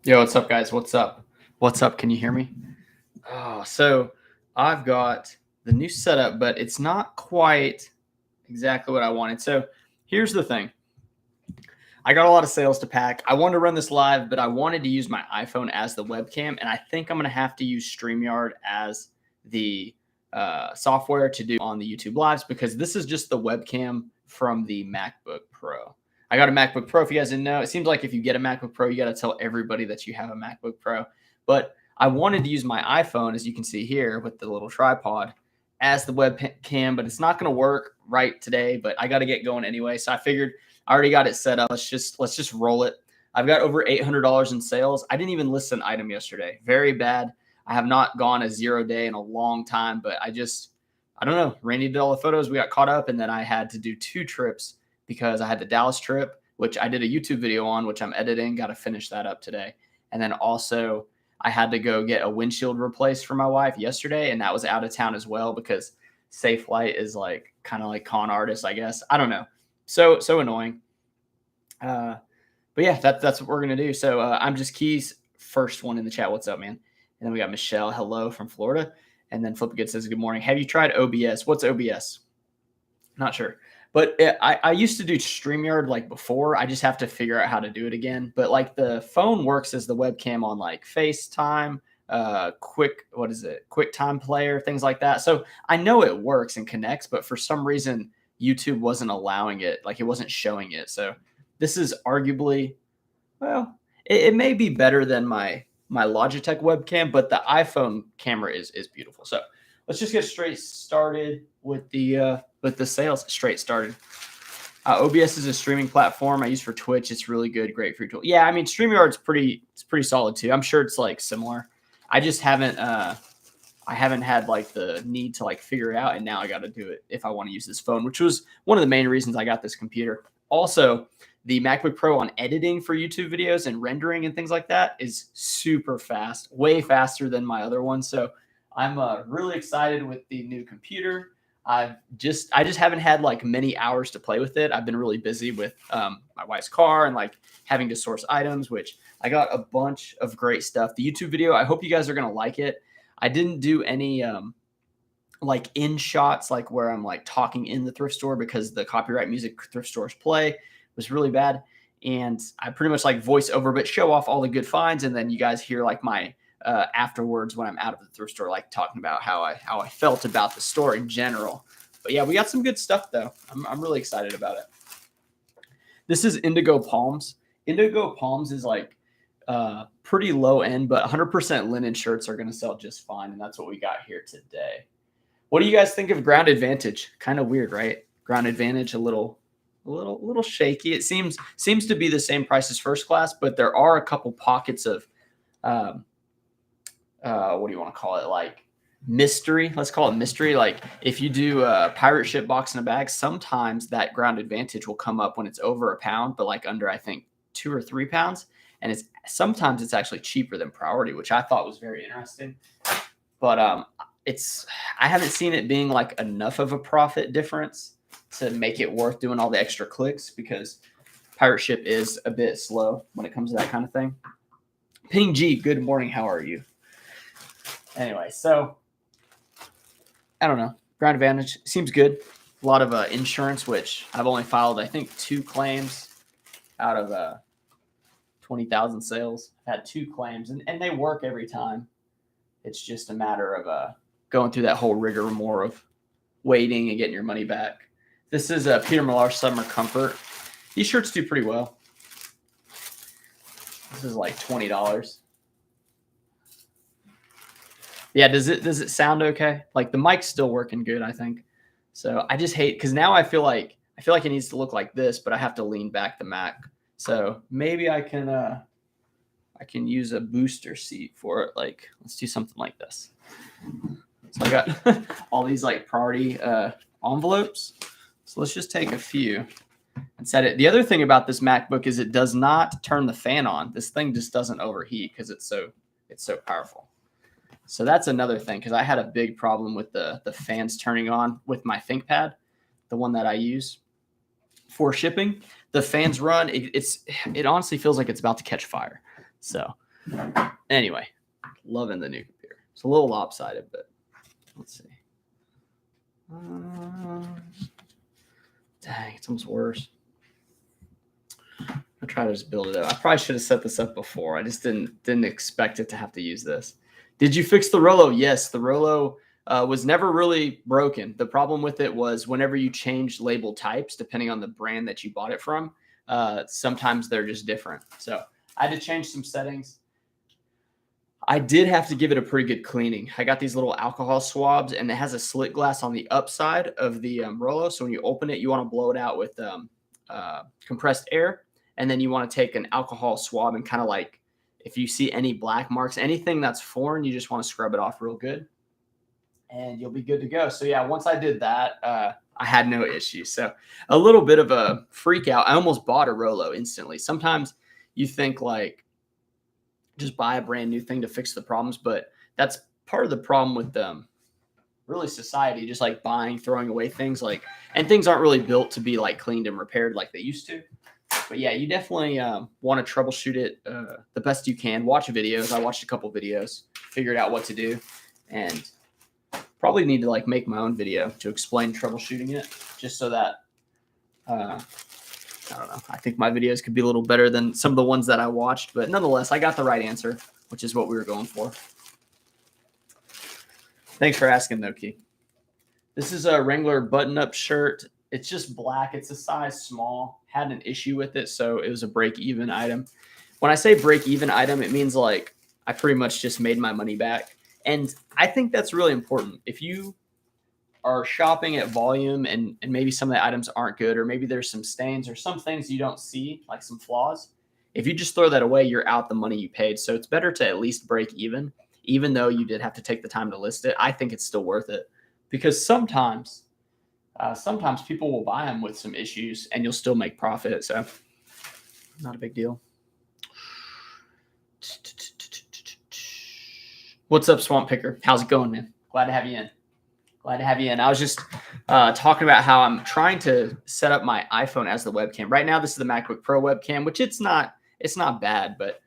Yo, what's up, guys? What's up? What's up? Can you hear me? Oh, so I've got the new setup, but it's not quite exactly what I wanted. So here's the thing. I got a lot of sales to pack. I wanted to run this live, but I wanted to use my iPhone as the webcam, and I think I'm going to have to use StreamYard as the software to do on the YouTube lives because this is just the webcam from the MacBook Pro. I got a MacBook Pro. If you guys didn't know, it seems like if you get a MacBook Pro, you got to tell everybody that you have a MacBook Pro. But I wanted to use my iPhone, as you can see here, with the little tripod as the webcam, but it's not going to work right today. But I got to get going anyway, so I figured I already got it set up. Let's just roll it. I've got over $800 in sales. I didn't even list an item yesterday. Very bad. I have not gone a 0 day in a long time, but I don't know. Randy did all the photos. We got caught up, and then I had to do 2 trips because I had the Dallas trip, which I did a YouTube video on, which I'm editing. Got to finish that up today. And then also I had to go get a windshield replaced for my wife yesterday, and that was out of town as well because Safe Light is like kind of like con artists, I guess. I don't know. So annoying. But yeah, that's what we're gonna do. So I'm just Keys, first one in the chat. What's up, man? And then we got Michelle, hello from Florida. And then Flip Good says, good morning. Have you tried OBS? What's OBS? Not sure. But I used to do StreamYard like before. I just have to figure out how to do it again. But like the phone works as the webcam on like FaceTime, quick time player, things like that. So I know it works and connects, but for some reason YouTube wasn't allowing it, like it wasn't showing it. So this is arguably, well, it may be better than my Logitech webcam, but the iPhone camera is beautiful. So let's just get straight started with the sales. Straight started. OBS is a streaming platform I use for Twitch. It's really good, great free tool. Yeah, I mean StreamYard's pretty solid too. I'm sure it's like similar. I just haven't I haven't had like the need to like figure it out, and now I got to do it if I want to use this phone, which was one of the main reasons I got this computer. Also, the MacBook Pro on editing for YouTube videos and rendering and things like that is super fast, way faster than my other one. So I'm really excited with the new computer. I just haven't had like many hours to play with it. I've been really busy with my wife's car and like having to source items, which I got a bunch of great stuff. The YouTube video, I hope you guys are gonna like it. I didn't do any like in shots, like where I'm like talking in the thrift store because the copyright music thrift stores play was really bad. And I pretty much like voice over, but show off all the good finds. And then you guys hear like my afterwards when I'm out of the thrift store, like talking about how I felt about the store in general. But yeah, we got some good stuff though. I'm really excited about it. This is Indigo Palms. Indigo Palms is like pretty low end, but 100% linen shirts are going to sell just fine. And that's what we got here today. What do you guys think of Ground Advantage? Kind of weird, right? Ground Advantage, a little shaky. It seems to be the same price as First Class, but there are a couple pockets of what do you want to call it? Like mystery. Let's call it mystery. Like if you do a pirate ship box in a bag, sometimes that Ground Advantage will come up when it's over a pound, but like under I think 2 or 3 pounds. And sometimes it's actually cheaper than Priority, which I thought was very interesting. But I haven't seen it being like enough of a profit difference to make it worth doing all the extra clicks because Pirate Ship is a bit slow when it comes to that kind of thing. Ping G, good morning. How are you? Anyway, so I don't know. Ground Advantage seems good. A lot of insurance, which I've only filed, I think, 2 claims out of 20,000 sales. I've had 2 claims, and they work every time. It's just a matter of going through that whole rigmarole of waiting and getting your money back. This is Peter Millar Summer Comfort. These shirts do pretty well. This is like $20. Yeah, does it sound okay? Like the mic's still working good, I think. So I just hate because now I feel like it needs to look like this, but I have to lean back the Mac. So maybe I can use a booster seat for it. Like let's do something like this. So I got all these like Priority envelopes. So let's just take a few and set it. The other thing about this MacBook is it does not turn the fan on. This thing just doesn't overheat because it's so powerful. So that's another thing because I had a big problem with the fans turning on with my ThinkPad, the one that I use for shipping. The fans run. It honestly feels like it's about to catch fire. So Anyway, loving the new computer. It's a little lopsided, but let's see. Dang, it's almost worse. I'll try to just build it up. I probably should have set this up before. I just didn't expect it to have to use this. Did you fix the Rolo? Yes, the Rolo was never really broken. The problem with it was whenever you change label types, depending on the brand that you bought it from, sometimes they're just different. So I had to change some settings. I did have to give it a pretty good cleaning. I got these little alcohol swabs, and it has a slit glass on the upside of the Rolo. So when you open it, you want to blow it out with compressed air. And then you want to take an alcohol swab and kind of like, if you see any black marks, anything that's foreign, you just want to scrub it off real good. And you'll be good to go. So yeah, once I did that, I had no issues. So a little bit of a freak out. I almost bought a Rolo instantly. Sometimes you think like, just buy a brand new thing to fix the problems. But that's part of the problem with really society, just like buying, throwing away things like, and things aren't really built to be like cleaned and repaired like they used to. But yeah, you definitely want to troubleshoot it the best you can. Watch videos. I watched a couple videos, figured out what to do, and probably need to like make my own video to explain troubleshooting it, just so that I don't know. I think my videos could be a little better than some of the ones that I watched, but nonetheless, I got the right answer, which is what we were going for. Thanks for asking, though, Key. This is a Wrangler button-up shirt. It's just black. It's a size small. Had an issue with it, so it was a break-even item. When I say break-even item, it means like I pretty much just made my money back. And I think that's really important. If you are shopping at volume and maybe some of the items aren't good, or maybe there's some stains or some things you don't see, like some flaws, if you just throw that away, you're out the money you paid. So it's better to at least break even though you did have to take the time to list it. I think it's still worth it, because sometimes people will buy them with some issues and you'll still make profit. So not a big deal. What's up, Swamp Picker? How's it going, man? Glad to have you in. Glad to have you in. I was just talking about how I'm trying to set up my iPhone as the webcam. Right now, this is the MacBook Pro webcam, which it's not bad, but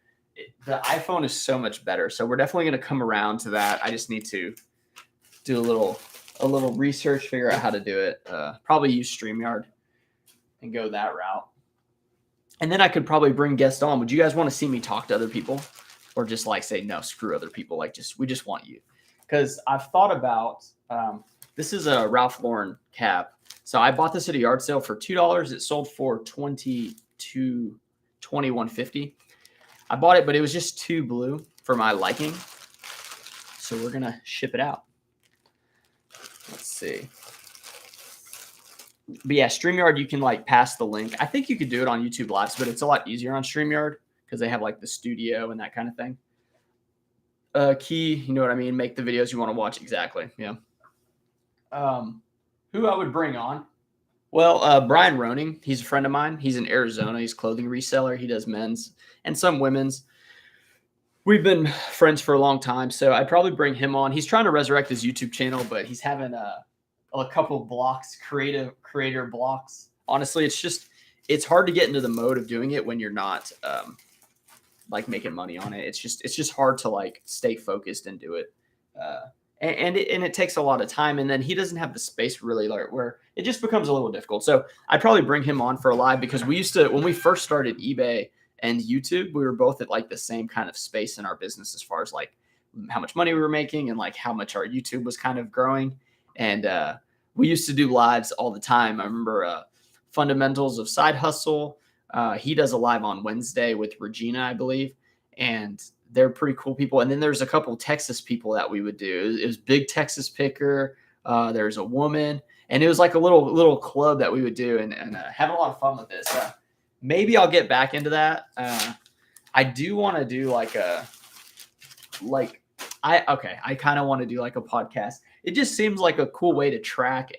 the iPhone is so much better. So we're definitely going to come around to that. I just need to do a little research, figure out how to do it. Probably use StreamYard and go that route. And then I could probably bring guests on. Would you guys want to see me talk to other people, or just like say, no, screw other people? Like we just want you. Because I've thought about, this is a Ralph Lauren cap. So I bought this at a yard sale for $2. It sold for $21.50. I bought it, but it was just too blue for my liking. So we're going to ship it out. Let's see. But yeah, StreamYard, you can like pass the link. I think you could do it on YouTube Lives, but it's a lot easier on StreamYard because they have like the studio and that kind of thing. Key, you know what I mean? Make the videos you want to watch. Exactly. Yeah. Who I would bring on? Well, Brian Roning, he's a friend of mine. He's in Arizona. He's a clothing reseller. He does men's and some women's. We've been friends for a long time, so I'd probably bring him on. He's trying to resurrect his YouTube channel, but he's having a couple of blocks, creator blocks. Honestly, it's hard to get into the mode of doing it when you're not like making money on it. It's just hard to like stay focused and do it. And it takes a lot of time, and then he doesn't have the space really where it just becomes a little difficult. So I'd probably bring him on for a live, because we used to, when we first started eBay and YouTube, we were both at like the same kind of space in our business as far as like how much money we were making and like how much our YouTube was kind of growing. And we used to do lives all the time. I remember Fundamentals of Side Hustle. He does a live on Wednesday with Regina, I believe. And they're pretty cool people. And then there's a couple Texas people that we would do. It was Big Texas Picker. There's a woman. And it was like a little club that we would do, and having a lot of fun with this. Maybe I'll get back into that. I do want to do I kind of want to do like a podcast. It just seems like a cool way to track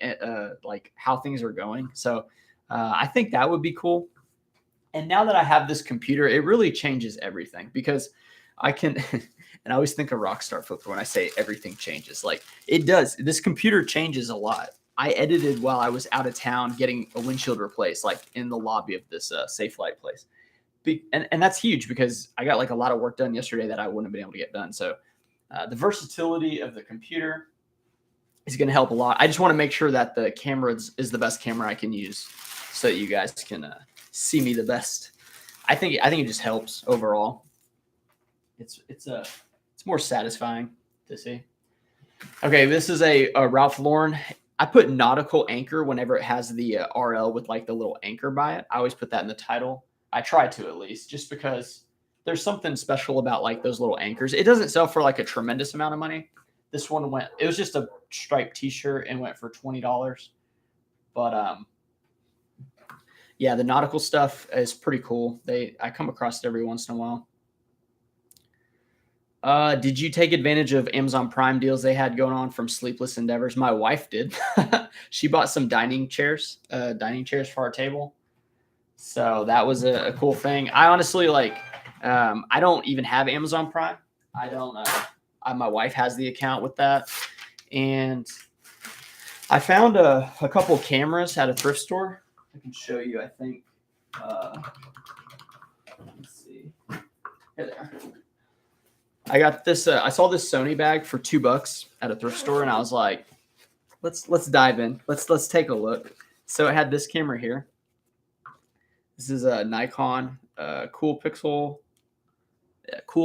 like how things are going. So I think that would be cool. And now that I have this computer, it really changes everything, because I can, and I always think of Rockstar Flipper when I say everything changes. Like it does. This computer changes a lot. I edited while I was out of town getting a windshield replaced, like in the lobby of this Safe Light place. And that's huge because I got like a lot of work done yesterday that I wouldn't have been able to get done. So the versatility of the computer is going to help a lot. I just want to make sure that the camera is the best camera I can use so that you guys can see me the best. I think it just helps overall. It's more satisfying to see. Okay, this is a Ralph Lauren. I put nautical anchor whenever it has the RL with like the little anchor by it. I always put that in the title. I try to at least, just because there's something special about like those little anchors. It doesn't sell for like a tremendous amount of money. This one it was just a striped t-shirt and went for $20. But yeah, the nautical stuff is pretty cool. I come across it every once in a while. Did you take advantage of Amazon Prime deals they had going on from Sleepless Endeavors? My wife did. She bought some dining chairs for our table. So that was a cool thing. I honestly I don't even have Amazon Prime. I don't. My wife has the account with that, and I found a couple cameras at a thrift store. I can show you. I think. Let's see. Here they are. I got this. I saw this Sony bag for $2 at a thrift store, and I was like, "Let's dive in. Let's take a look." So it had this camera here. This is a Nikon Cool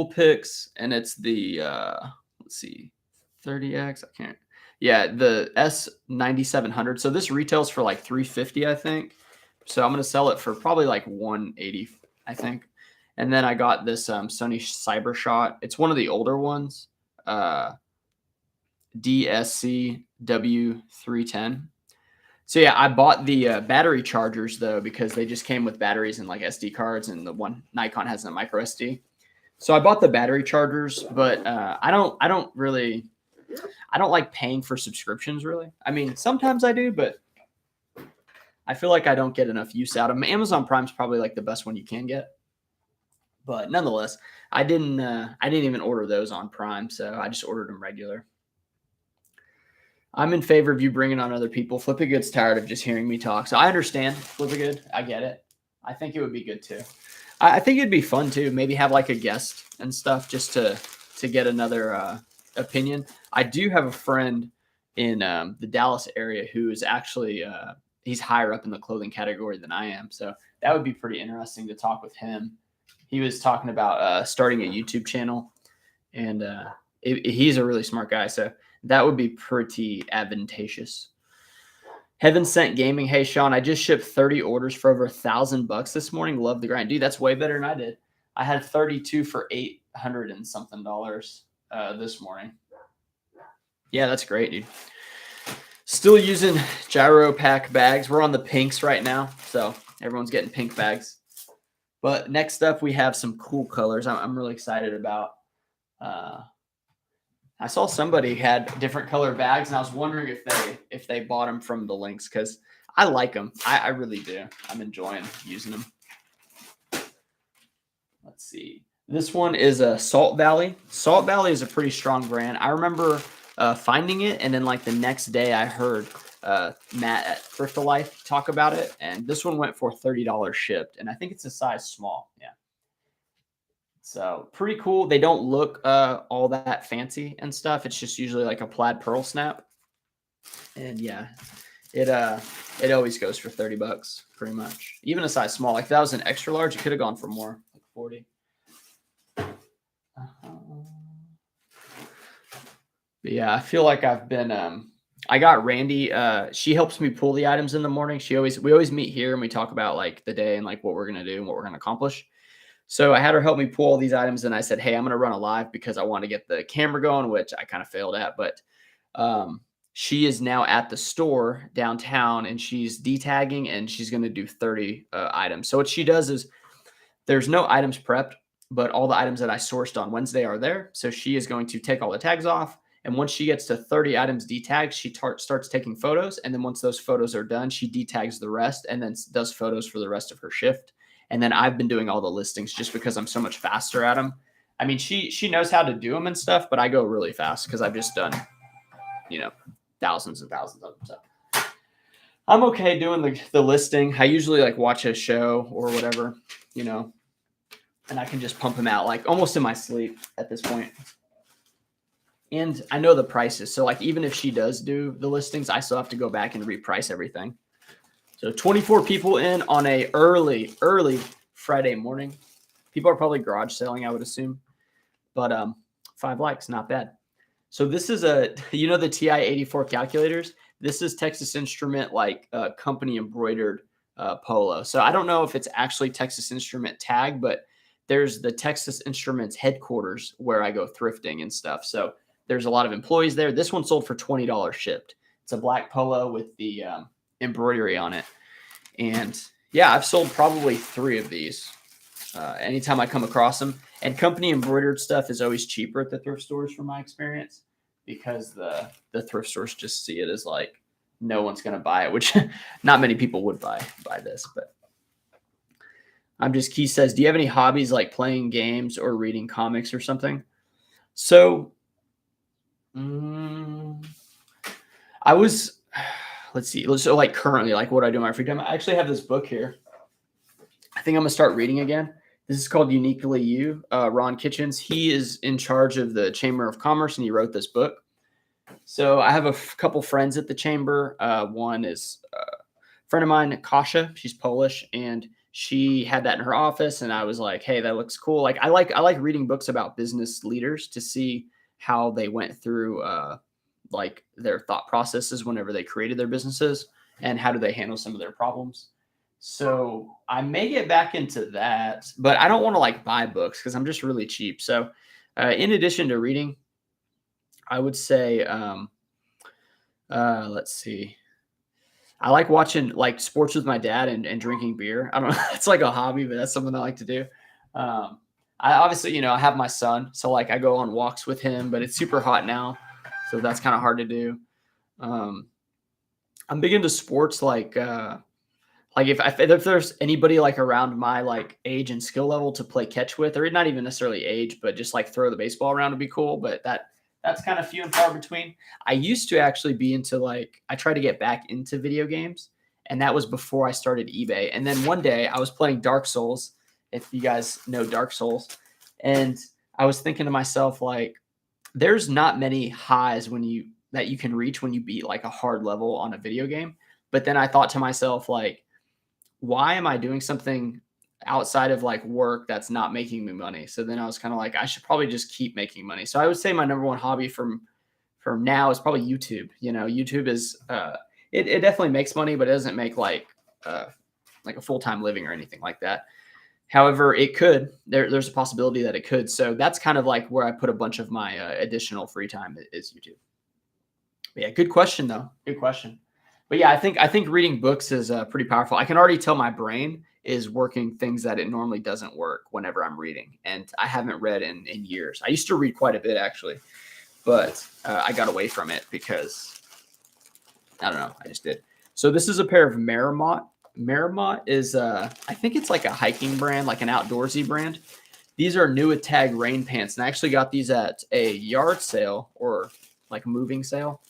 Pix, and it's the let's see, 30x. I can't. Yeah, the S9700. So this retails for like $350, I think. So I'm gonna sell it for probably like $180, I think. And then I got this Sony CyberShot. It's one of the older ones, DSC W310. So yeah, I bought the battery chargers though, because they just came with batteries and like SD cards, and the one Nikon has a micro SD. So I bought the battery chargers, but I don't like paying for subscriptions really. I mean, sometimes I do, but I feel like I don't get enough use out of them. Amazon Prime's probably like the best one you can get. But nonetheless, I didn't even order those on Prime, so I just ordered them regular. I'm in favor of you bringing on other people. Flippy Good's tired of just hearing me talk, so I understand. Flippy Good, I get it. I think it would be good too. I think it'd be fun too. Maybe have like a guest and stuff just to get another opinion. I do have a friend in the Dallas area who is actually he's higher up in the clothing category than I am, so that would be pretty interesting to talk with him. He was talking about starting a YouTube channel, and he's a really smart guy, so that would be pretty advantageous. Heaven Sent Gaming. Hey, Sean, I just shipped 30 orders for over $1,000 this morning. Love the grind. Dude, that's way better than I did. I had 32 for $800 and something this morning. Yeah, that's great, dude. Still using Gyro Pack bags. We're on the pinks right now, so everyone's getting pink bags. But next up, we have some cool colors I'm really excited about. I saw somebody had different color bags, and I was wondering if they bought them from the links, because I like them. I really do. I'm enjoying using them. Let's see. This one is a Salt Valley. Salt Valley is a pretty strong brand. I remember finding it, and then like the next day I heard Matt at Thrift of Life talk about it, and this one went for $30 shipped, and I think it's a size small. Yeah. So pretty cool. They don't look all that fancy and stuff. It's just usually like a plaid pearl snap. And yeah, it always goes for $30 pretty much. Even a size small. Like if that was an extra large, it could have gone for more, like 40. But yeah, I feel like I've been I got Randy. She helps me pull the items in the morning. We always meet here and we talk about like the day and like what we're gonna do and what we're gonna accomplish. So I had her help me pull all these items, and I said, hey, I'm going to run a live because I want to get the camera going, which I kind of failed at. But she is now at the store downtown, and she's detagging, and she's going to do 30 items. So what she does is there's no items prepped, but all the items that I sourced on Wednesday are there. So she is going to take all the tags off. And once she gets to 30 items detagged, she starts taking photos. And then once those photos are done, she detags the rest and then does photos for the rest of her shift. And then I've been doing all the listings just because I'm so much faster at them. I mean, she knows how to do them and stuff, but I go really fast because I've just done, thousands and thousands of them. So I'm okay doing the listing. I usually like watch a show or whatever, and I can just pump them out like almost in my sleep at this point. And I know the prices. So like even if she does do the listings, I still have to go back and reprice everything. So 24 people in on a early Friday morning. People are probably garage selling, I would assume. But 5 likes, not bad. So this is the TI-84 calculators. This is Texas Instrument like company embroidered polo. So I don't know if it's actually Texas Instrument tag, but there's the Texas Instruments headquarters where I go thrifting and stuff. So there's a lot of employees there. This one sold for $20 shipped. It's a black polo with the embroidery on it. And yeah, I've sold probably 3 of these anytime I come across them. And company embroidered stuff is always cheaper at the thrift stores from my experience, because the thrift stores just see it as like no one's going to buy it, which not many people would buy this. But Key says, do you have any hobbies like playing games or reading comics or something? So I was, let's see. So like currently, like what I do in my free time, I actually have this book here. I think I'm gonna start reading again. This is called Uniquely You. Ron Kitchens. He is in charge of the Chamber of Commerce, and he wrote this book. So I have a couple friends at the chamber. One is a friend of mine, Kasia. She's Polish, and she had that in her office. And I was like, "Hey, that looks cool." Like I like reading books about business leaders to see how they went through like their thought processes whenever they created their businesses, and how do they handle some of their problems. So I may get back into that, but I don't want to like buy books because I'm just really cheap. So in addition to reading, I would say, let's see. I like watching like sports with my dad and drinking beer. I don't know. It's like a hobby, but that's something I like to do. I obviously, I have my son, so like I go on walks with him, but it's super hot now, so that's kind of hard to do. I'm big into sports, like if there's anybody like around my like age and skill level to play catch with, or not even necessarily age, but just like throw the baseball around would be cool. But that's kind of few and far between. I used to actually be into I tried to get back into video games, and that was before I started eBay. And then one day I was playing Dark Souls, if you guys know Dark Souls, and I was thinking to myself, like, there's not many highs that you can reach when you beat like a hard level on a video game. But then I thought to myself, like, why am I doing something outside of like work that's not making me money? So then I was kind of like, I should probably just keep making money. So I would say my number one hobby from now is probably YouTube. YouTube is it definitely makes money, but it doesn't make like a full-time living or anything like that. However, it could. There's a possibility that it could. So that's kind of like where I put a bunch of my additional free time is YouTube. But yeah, good question though. Good question. But yeah, I think reading books is pretty powerful. I can already tell my brain is working things that it normally doesn't work whenever I'm reading. And I haven't read in years. I used to read quite a bit actually, but I got away from it because I don't know. I just did. So this is a pair of Merrimont. Merrimont is I think it's like a hiking brand, like an outdoorsy brand. These are new with tag rain pants, and I actually got these at a yard sale or like moving sale.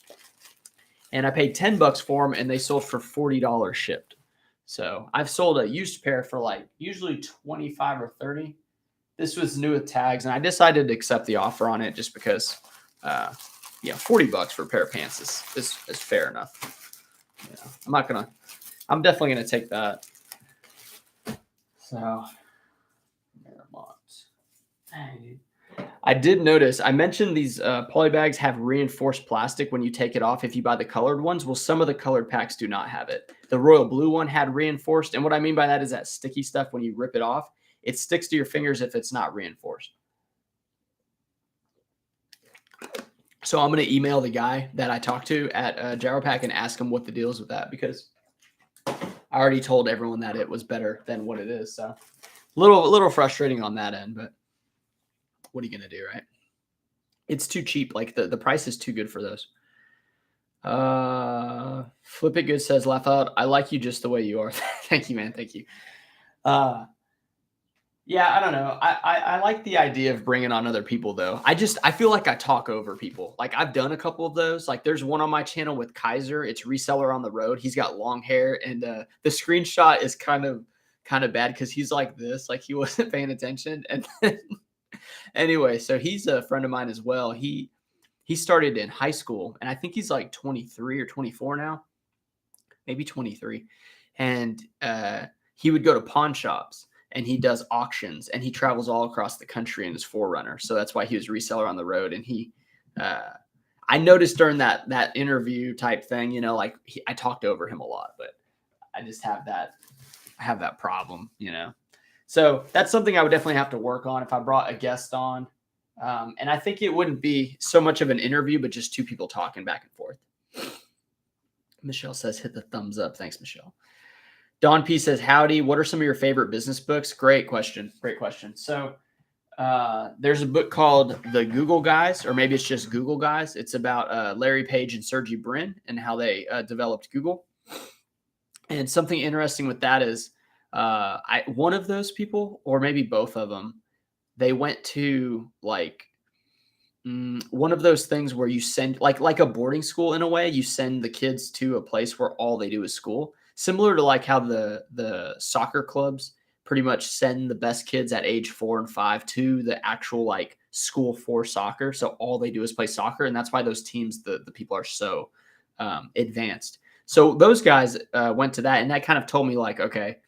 And I paid $10 for them, and they sold for $40 shipped. So I've sold a used pair for like usually 25 or 30. This was new with tags, and I decided to accept the offer on it just because, $40 for a pair of pants is fair enough. I'm definitely gonna take that. So, Hey. I did notice, I mentioned these poly bags have reinforced plastic when you take it off if you buy the colored ones. Well, some of the colored packs do not have it. The royal blue one had reinforced. And what I mean by that is that sticky stuff, when you rip it off, it sticks to your fingers if it's not reinforced. So I'm going to email the guy that I talked to at Gyropack and ask him what the deal is with that, because I already told everyone that it was better than what it is. So a little frustrating on that end, but what are you going to do, right? It's too cheap. Like the price is too good for those. Flip It Good says, laugh out. I like you just the way you are. Thank you, man. Thank you. Yeah, I don't know. I like the idea of bringing on other people though. I feel like I talk over people. Like I've done a couple of those. Like there's one on my channel with Kaiser. It's Reseller on the Road. He's got long hair, and the screenshot is kind of kind of bad because he's like this, like he wasn't paying attention. And then, anyway, so he's a friend of mine as well. He started in high school, and I think he's like 23 or 24 now, maybe 23. And he would go to pawn shops and he does auctions and he travels all across the country in his Forerunner. So that's why he was reseller on the road. And I noticed during that interview type thing, like I talked over him a lot, but I just have that problem, So that's something I would definitely have to work on if I brought a guest on. And I think it wouldn't be so much of an interview, but just two people talking back and forth. Michelle says, hit the thumbs up. Thanks, Michelle. Don P says, howdy. What are some of your favorite business books? Great question. So there's a book called The Google Guys, or maybe it's just Google Guys. It's about Larry Page and Sergey Brin and how they developed Google. And something interesting with that is one of those people, or maybe both of them, they went to like one of those things where you send like a boarding school in a way. You send the kids to a place where all they do is school, similar to like how the soccer clubs pretty much send the best kids at age 4 and 5 to the actual like school for soccer. So all they do is play soccer, and that's why those teams, the people are so advanced. So those guys went to that, and that kind of told me like, okay,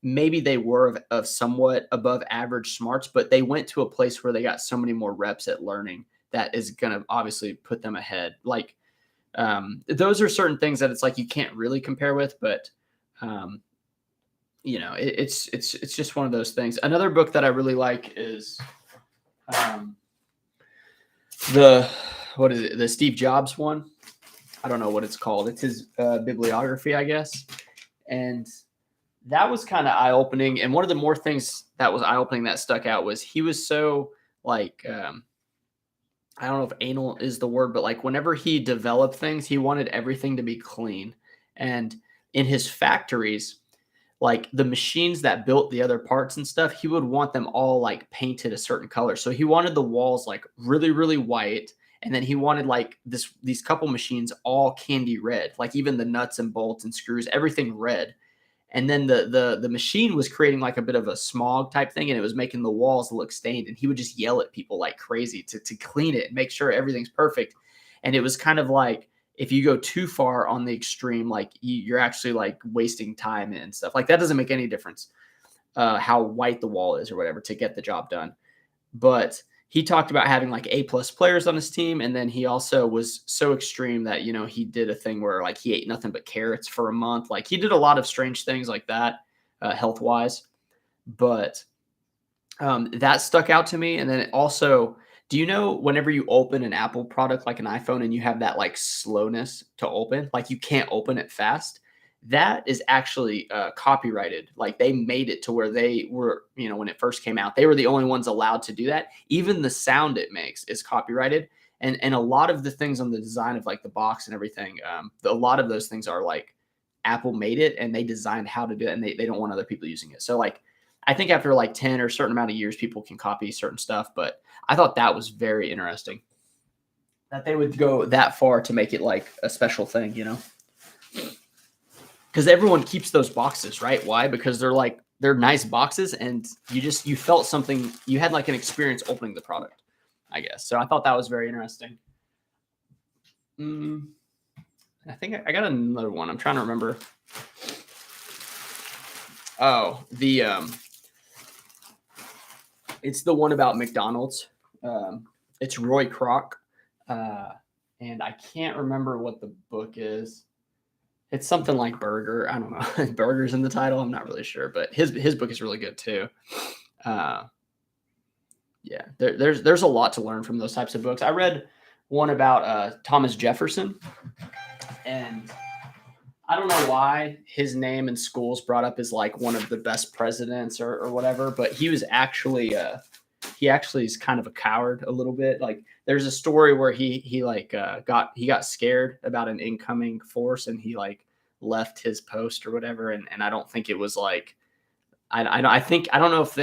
maybe they were of somewhat above average smarts, but they went to a place where they got so many more reps at learning that is going to obviously put them ahead. Like those are certain things that it's like you can't really compare with, but it's just one of those things. Another book that I really like is the Steve Jobs one. I don't know what it's called. It's his bibliography, I guess. And that was kind of eye-opening. And one of the more things that was eye-opening that stuck out was he was so like, I don't know if anal is the word, but like whenever he developed things, he wanted everything to be clean. And in his factories, like the machines that built the other parts and stuff, he would want them all like painted a certain color. So he wanted the walls like really, really white. And then he wanted like these couple machines all candy red, like even the nuts and bolts and screws, everything red. And then the machine was creating like a bit of a smog type thing, and it was making the walls look stained. And he would just yell at people like crazy to clean it and make sure everything's perfect. And it was kind of like, if you go too far on the extreme, like you're actually like wasting time and stuff. Like that doesn't make any difference how white the wall is or whatever to get the job done. But he talked about having like A+ players on his team. And then he also was so extreme that, he did a thing where like he ate nothing but carrots for a month. Like he did a lot of strange things like that, health wise, but that stuck out to me. And then also, do you know whenever you open an Apple product, like an iPhone, and you have that like slowness to open, like you can't open it fast? That is actually copyrighted. Like they made it to where they were, when it first came out, they were the only ones allowed to do that. Even the sound it makes is copyrighted. And a lot of the things on the design of like the box and everything, a lot of those things are like Apple made it and they designed how to do it, and they don't want other people using it. So like, I think after like 10 or a certain amount of years, people can copy certain stuff. But I thought that was very interesting that they would go that far to make it like a special thing, because everyone keeps those boxes, right? Why? Because they're nice boxes, and you felt something. You had like an experience opening the product, I guess. So I thought that was very interesting. I think I got another one. I'm trying to remember. Oh, it's the one about McDonald's. It's Roy Kroc, and I can't remember what the book is. It's something like Burger. I don't know. Burger's in the title. I'm not really sure, but his book is really good too. Yeah, there's a lot to learn from those types of books. I read one about Thomas Jefferson, and I don't know why his name in schools brought up as like one of the best presidents or whatever, but he was actually he actually is kind of a coward a little bit. Like there's a story where he got scared about an incoming force, and he like left his post or whatever. And I don't think it was like, I don't know if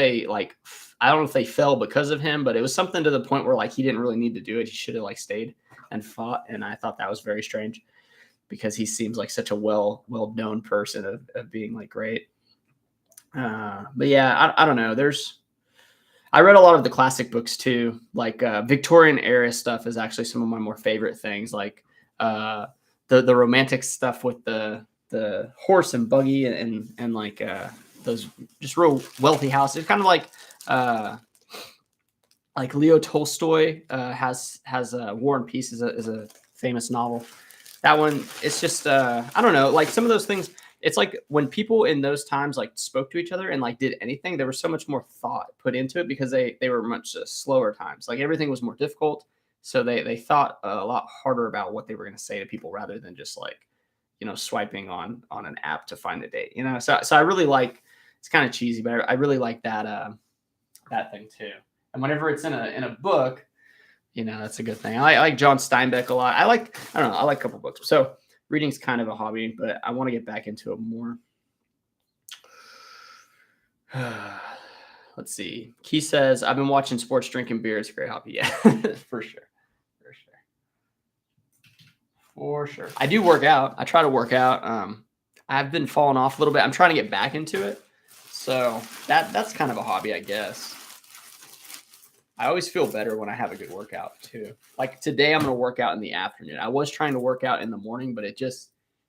they fell because of him, but it was something to the point where like he didn't really need to do it. He should have like stayed and fought. And I thought that was very strange, because he seems like such a well-known person of being like great. But yeah, I don't know. I read a lot of the classic books too, like Victorian era stuff is actually some of my more favorite things, like uh, the romantic stuff with the horse and buggy and like those just real wealthy houses, kind of uh, like Leo Tolstoy has War and Peace is a famous novel. That one, it's just I don't know, like some of those things. It's like when people in those times like spoke to each other and like did anything, there was so much more thought put into it because they were much slower times. Like everything was more difficult, so they thought a lot harder about what they were going to say to people rather than just like swiping on an app to find a date. So I really like. It's kind of cheesy, but I really like that thing too. And whenever it's in a book, that's a good thing. I like John Steinbeck a lot. I don't know, I like a couple books. So reading's kind of a hobby, but I want to get back into it more. Let's see. Key says, I've been watching sports, drinking beer. It's a great hobby. Yeah, for sure. For sure. For sure. I do work out. I try to work out. I've been falling off a little bit. I'm trying to get back into it. So that's kind of a hobby, I guess. I always feel better when I have a good workout too. Like today, I'm going to work out in the afternoon. I was trying to work out in the morning, but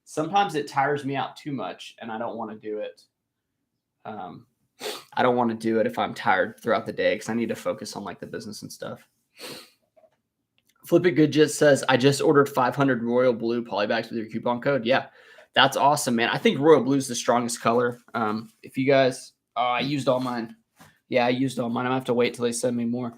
sometimes it tires me out too much, and I don't want to do it. I don't want to do it if I'm tired throughout the day because I need to focus on like the business and stuff. Flip It Good just says, I just ordered 500 Royal Blue polybags with your coupon code. Yeah, that's awesome, man. I think Royal Blue is the strongest color. If you guys, I used all mine. Yeah, I used all mine. I'm gonna have to wait till they send me more.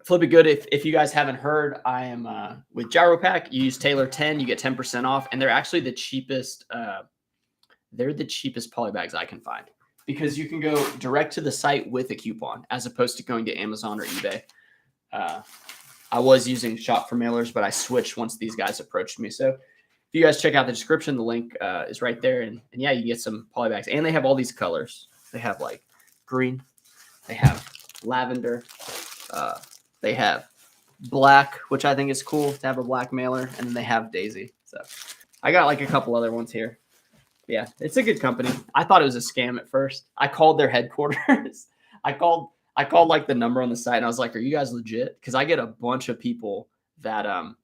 Flip It Good. If you guys haven't heard, I am with GyroPack. You use Taylor 10, you get 10% off, and they're actually the cheapest. They're the cheapest polybags I can find because you can go direct to the site with a coupon as opposed to going to Amazon or eBay. I was using Shop for Mailers, but I switched once these guys approached me. So if you guys check out the description, the link is right there, and yeah, you can get some polybags, and they have all these colors. They have like green, they have lavender, they have black, which I think is cool to have a black mailer, and then they have Daisy. So I got like a couple other ones here. Yeah, it's a good company. I thought it was a scam at first. I called their headquarters. I called like the number on the site, and I was like, "Are you guys legit?" Because I get a bunch of people that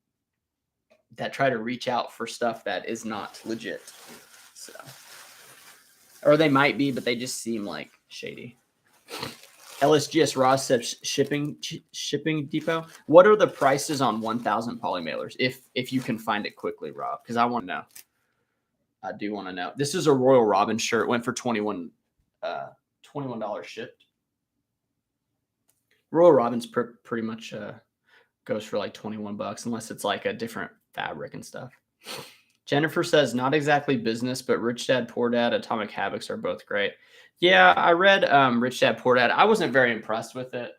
try to reach out for stuff that is not legit. So. Or they might be, but they just seem like shady. LSGS Ross says shipping depot. What are the prices on 1,000 poly mailers? If you can find it quickly, Rob, because I want to know. I do want to know. This is a Royal Robin shirt. Went for $21 shipped. Royal Robin's pretty much goes for like $21 unless it's like a different fabric and stuff. Jennifer says, not exactly business, but Rich Dad, Poor Dad, Atomic Habits are both great. Yeah, I read Rich Dad, Poor Dad. I wasn't very impressed with it.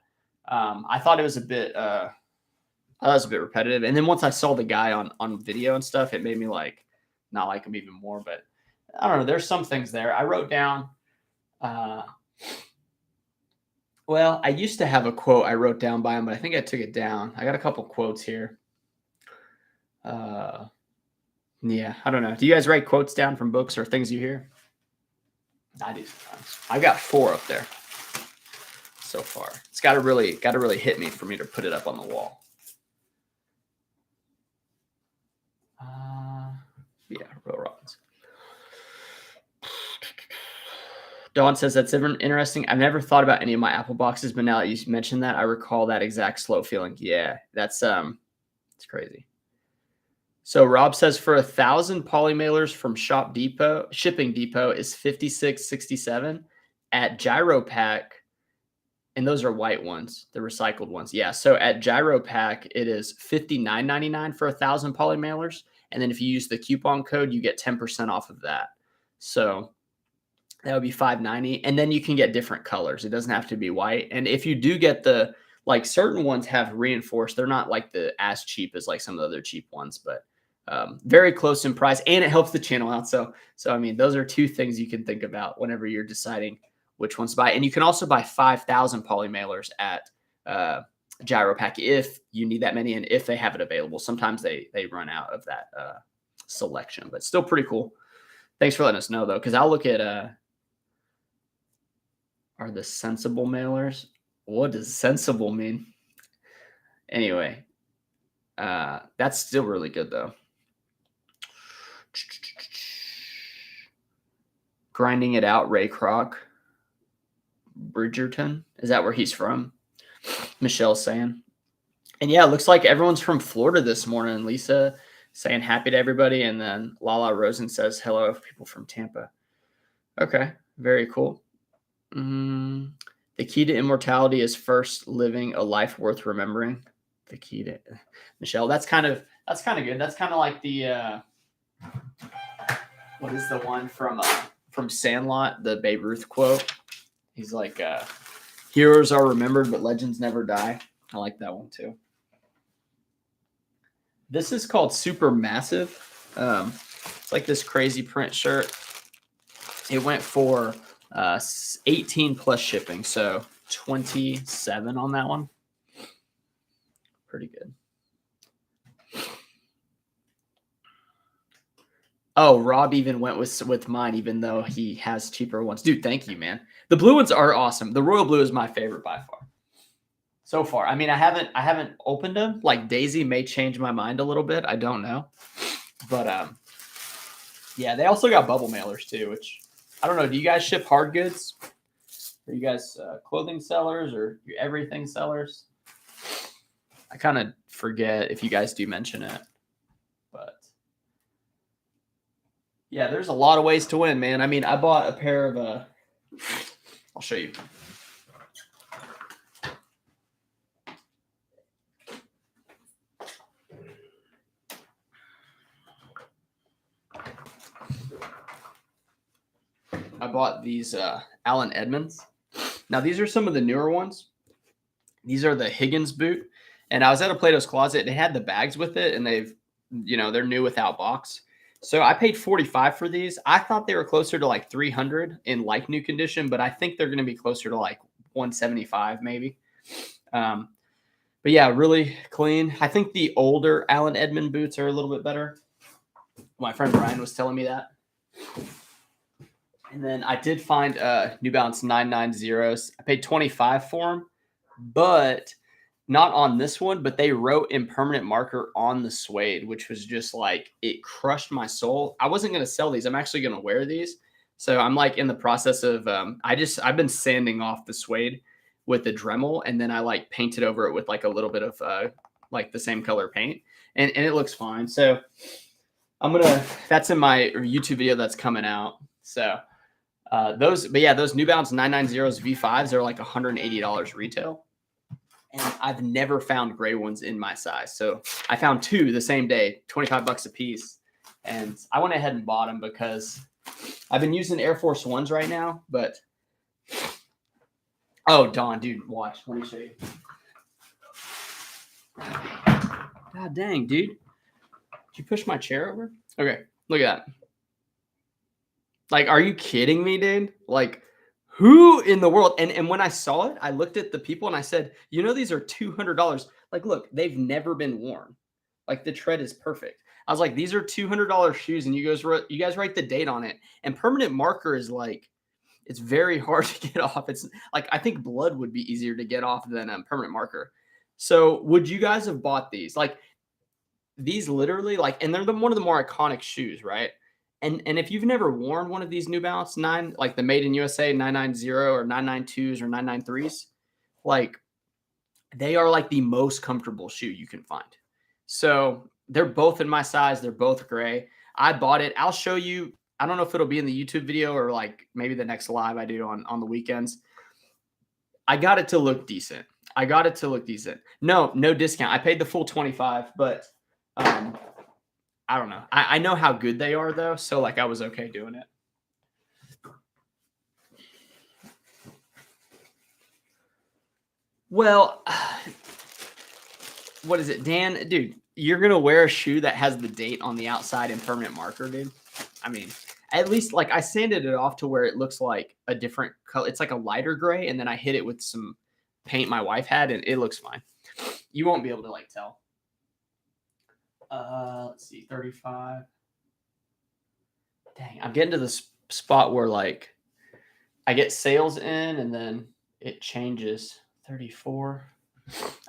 I thought it was a bit repetitive. And then once I saw the guy on video and stuff, it made me like not like him even more. But I don't know. There's some things there. I wrote down. Well, I used to have a quote I wrote down by him, but I think I took it down. I got a couple quotes here. Yeah, I don't know. Do you guys write quotes down from books or things you hear? I do sometimes. I've got 4 up there so far. It's got to really hit me for me to put it up on the wall. Yeah, Royal Robins. Dawn says that's interesting. I've never thought about any of my Apple boxes, but now that you mentioned that, I recall that exact slow feeling. Yeah, that's it's crazy. So Rob says for 1,000 poly mailers from Shipping Depot is $56.67 at GyroPack, and those are white ones, the recycled ones. Yeah. So at GyroPack, it is $59.99 for 1,000 poly mailers, and then if you use the coupon code, you get 10% off of that. So that would be $5.90, and then you can get different colors. It doesn't have to be white. And if you do get certain ones have reinforced, they're not like as cheap as like some of the other cheap ones, but very close in price, and it helps the channel out. So I mean, those are 2 things you can think about whenever you're deciding which ones to buy. And you can also buy 5,000 poly mailers at GyroPack if you need that many, and if they have it available. Sometimes they run out of that selection, but still pretty cool. Thanks for letting us know though, because I'll look at are the sensible mailers? What does sensible mean? Anyway, that's still really good though. Grinding it out, Ray Kroc, Bridgerton. Is that where he's from? Michelle's saying. And yeah, it looks like everyone's from Florida this morning. Lisa saying happy to everybody. And then Lala Rosen says hello, people from Tampa. Okay, very cool. The key to immortality is first living a life worth remembering. The key to Michelle. That's kind of good. That's kind of like the what is the one from Sandlot, the Babe Ruth quote. He's like, heroes are remembered, but legends never die. I like that one too. This is called Super Massive. It's like this crazy print shirt. It went for 18 plus shipping, so 27 on that one. Pretty good. Oh, Rob even went with mine, even though he has cheaper ones. Dude, thank you, man. The blue ones are awesome. The royal blue is my favorite by far. So far. I mean, I haven't opened them. Like Daisy may change my mind a little bit. I don't know. But yeah, they also got bubble mailers too, which I don't know. Do you guys ship hard goods? Are you guys clothing sellers or everything sellers? I kind of forget if you guys do mention it. But yeah, there's a lot of ways to win, man. I mean, I bought a pair of I'll show you. I bought these Allen Edmonds. Now, these are some of the newer ones. These are the Higgins boot. And I was at a Plato's Closet. They had the bags with it, and they're new without box. So I paid $45 for these. I thought they were closer to like $300 in like new condition, but I think they're going to be closer to like $175 maybe. But yeah, really clean. I think the older Allen Edmond boots are a little bit better. My friend Brian was telling me that. And then I did find New Balance 990s. I paid $25 for them, but not on this one. But they wrote in permanent marker on the suede, which was just like, it crushed my soul. I wasn't going to sell these. I'm actually going to wear these. So I'm like in the process of, I've been sanding off the suede with the Dremel, and then I like painted over it with like a little bit of like the same color paint, and it looks fine. So that's in my YouTube video that's coming out. So those New Balance 990s V5s are like $180 retail. And I've never found gray ones in my size. So I found two the same day, $25 a piece. And I went ahead and bought them because I've been using Air Force Ones right now. But, oh, Don, dude, watch. Let me show you. God dang, dude. Did you push my chair over? Okay, look at that. Like, are you kidding me, dude? Like, who in the world? And when I saw it, I looked at the people and I said, these are $200. Like, look, they've never been worn. Like, the tread is perfect. I was like, these are $200 shoes, and you guys write the date on it. And permanent marker is like, it's very hard to get off. It's like, I think blood would be easier to get off than permanent marker. So would you guys have bought these? Like, these literally, like, and they're one of the more iconic shoes, right? And if you've never worn one of these New Balance like the Made in USA 990 or 992s or 993s, like, they are like the most comfortable shoe you can find. So they're both in my size. They're both gray. I bought it. I'll show you. I don't know if it'll be in the YouTube video or like maybe the next live I do on the weekends. I got it to look decent. No discount. I paid the full 25, but I don't know. I know how good they are though. So like I was okay doing it. Well, what is it, Dan? Dude, you're going to wear a shoe that has the date on the outside in permanent marker, dude. I mean, at least like I sanded it off to where it looks like a different color. It's like a lighter gray. And then I hit it with some paint my wife had, and it looks fine. You won't be able to like tell. Let's see, 35. Dang, I'm getting to this spot where like I get sales in and then it changes. 34.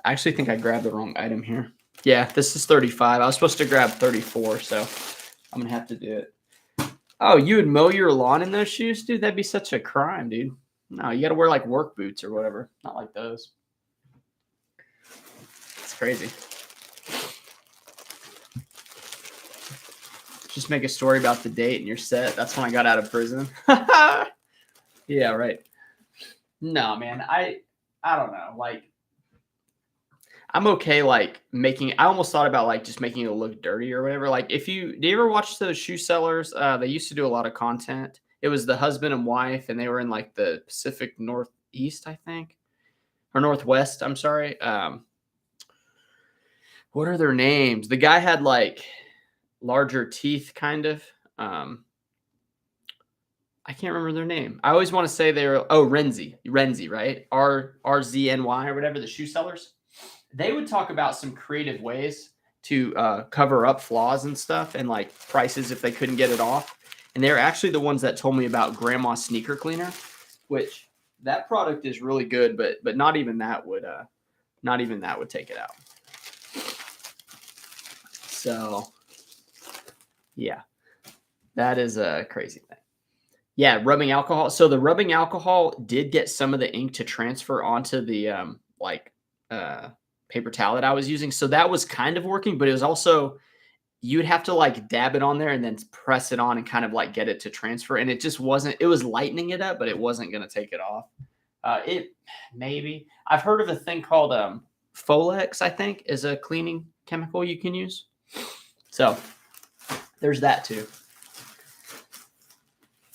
I actually think I grabbed the wrong item here. Yeah, this is 35. I was supposed to grab 34, so I'm gonna have to do it. Oh, you would mow your lawn in those shoes, dude? That'd be such a crime, dude. No, you got to wear like work boots or whatever, not like those. It's crazy. Just make a story about the date and you're set. That's when I got out of prison. Yeah, right. No, man, I don't know. Like, I'm okay, like making. I almost thought about like just making it look dirty or whatever. Like, do you ever watch those shoe sellers? They used to do a lot of content. It was the husband and wife, and they were in like the Pacific Northeast, I think, or Northwest. I'm sorry. What are their names? The guy had like larger teeth, kind of. I can't remember their name. I always want to say they're Renzi, right? RZNY or whatever, the shoe sellers. They would talk about some creative ways to cover up flaws and stuff and like prices if they couldn't get it off. And they're actually the ones that told me about Grandma Sneaker Cleaner, which that product is really good, but not even that would take it out. So yeah, that is a crazy thing. Yeah, rubbing alcohol. So the rubbing alcohol did get some of the ink to transfer onto the paper towel that I was using. So that was kind of working, but it was also, you'd have to like dab it on there and then press it on and kind of like get it to transfer. And it just wasn't, it was lightening it up, but it wasn't going to take it off. Maybe I've heard of a thing called Folex, I think, is a cleaning chemical you can use. So there's that too.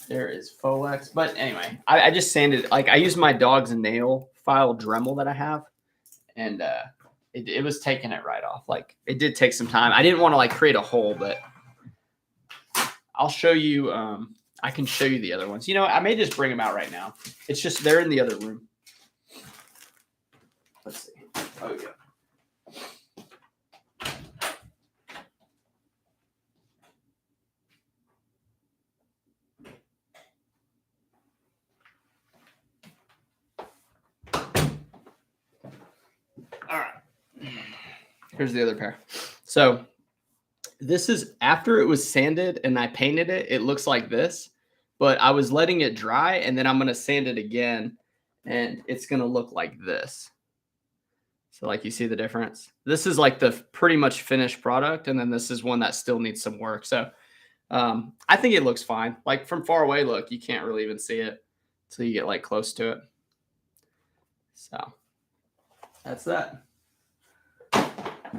There is Folex. But anyway, I just sanded, like I used my dog's nail file Dremel that I have. And it was taking it right off. Like it did take some time. I didn't want to like create a hole, but I'll show you. I can show you the other ones. You know, I may just bring them out right now. It's just, they're in the other room. Let's see. Oh, yeah. All right. Here's the other pair. So this is after it was sanded and I painted it. It looks like this, but I was letting it dry and then I'm going to sand it again and it's going to look like this. So like you see the difference. This is like the pretty much finished product. And then this is one that still needs some work. So I think it looks fine. Like from far away, look, you can't really even see it until you get like close to it. So that's that.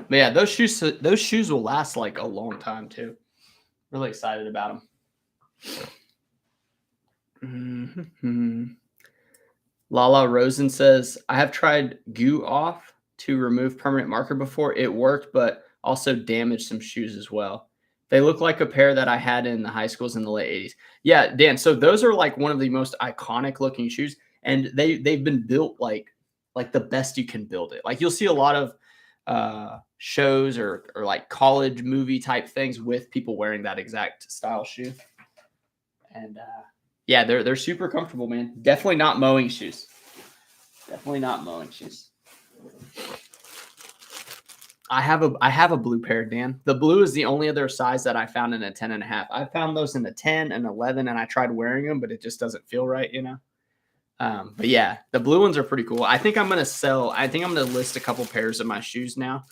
But yeah, those shoes will last like a long time too. Really excited about them. Mm-hmm. Lala Rosen says, I have tried Goo Off to remove permanent marker before. It worked, but also damaged some shoes as well. They look like a pair that I had in the high schools in the late 80s. Yeah, Dan. So those are like one of the most iconic looking shoes. And they've been built like the best you can build it. Like you'll see a lot of shows or like college movie type things with people wearing that exact style shoe. And yeah, they're super comfortable, man. Definitely not mowing shoes. Definitely not mowing shoes. I have a blue pair, Dan. The blue is the only other size that I found in a 10.5. I found those in a 10 and 11, and I tried wearing them, but it just doesn't feel right, you know. But yeah, the blue ones are pretty cool. I think I'm gonna list a couple pairs of my shoes now.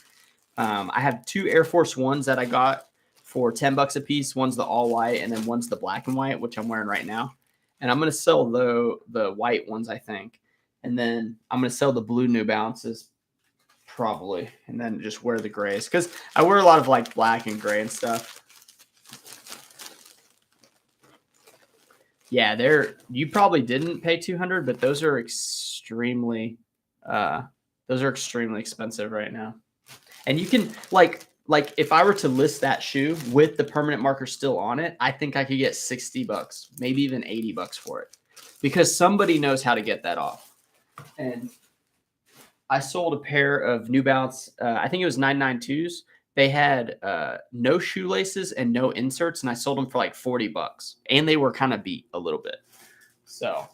I have 2 Air Force Ones that I got for $10 a piece. One's the all white, and then one's the black and white, which I'm wearing right now. And I'm gonna sell the white ones, I think, and then I'm gonna sell the blue New Balances probably, and then just wear the grays because I wear a lot of like black and gray and stuff. Yeah, you probably didn't pay $200, but those are extremely expensive right now. And you can like if I were to list that shoe with the permanent marker still on it, I think I could get $60, maybe even $80 for it, because somebody knows how to get that off. And I sold a pair of New Balance, I think it was 992s They had no shoelaces and no inserts, and I sold them for like $40, and they were kind of beat a little bit. So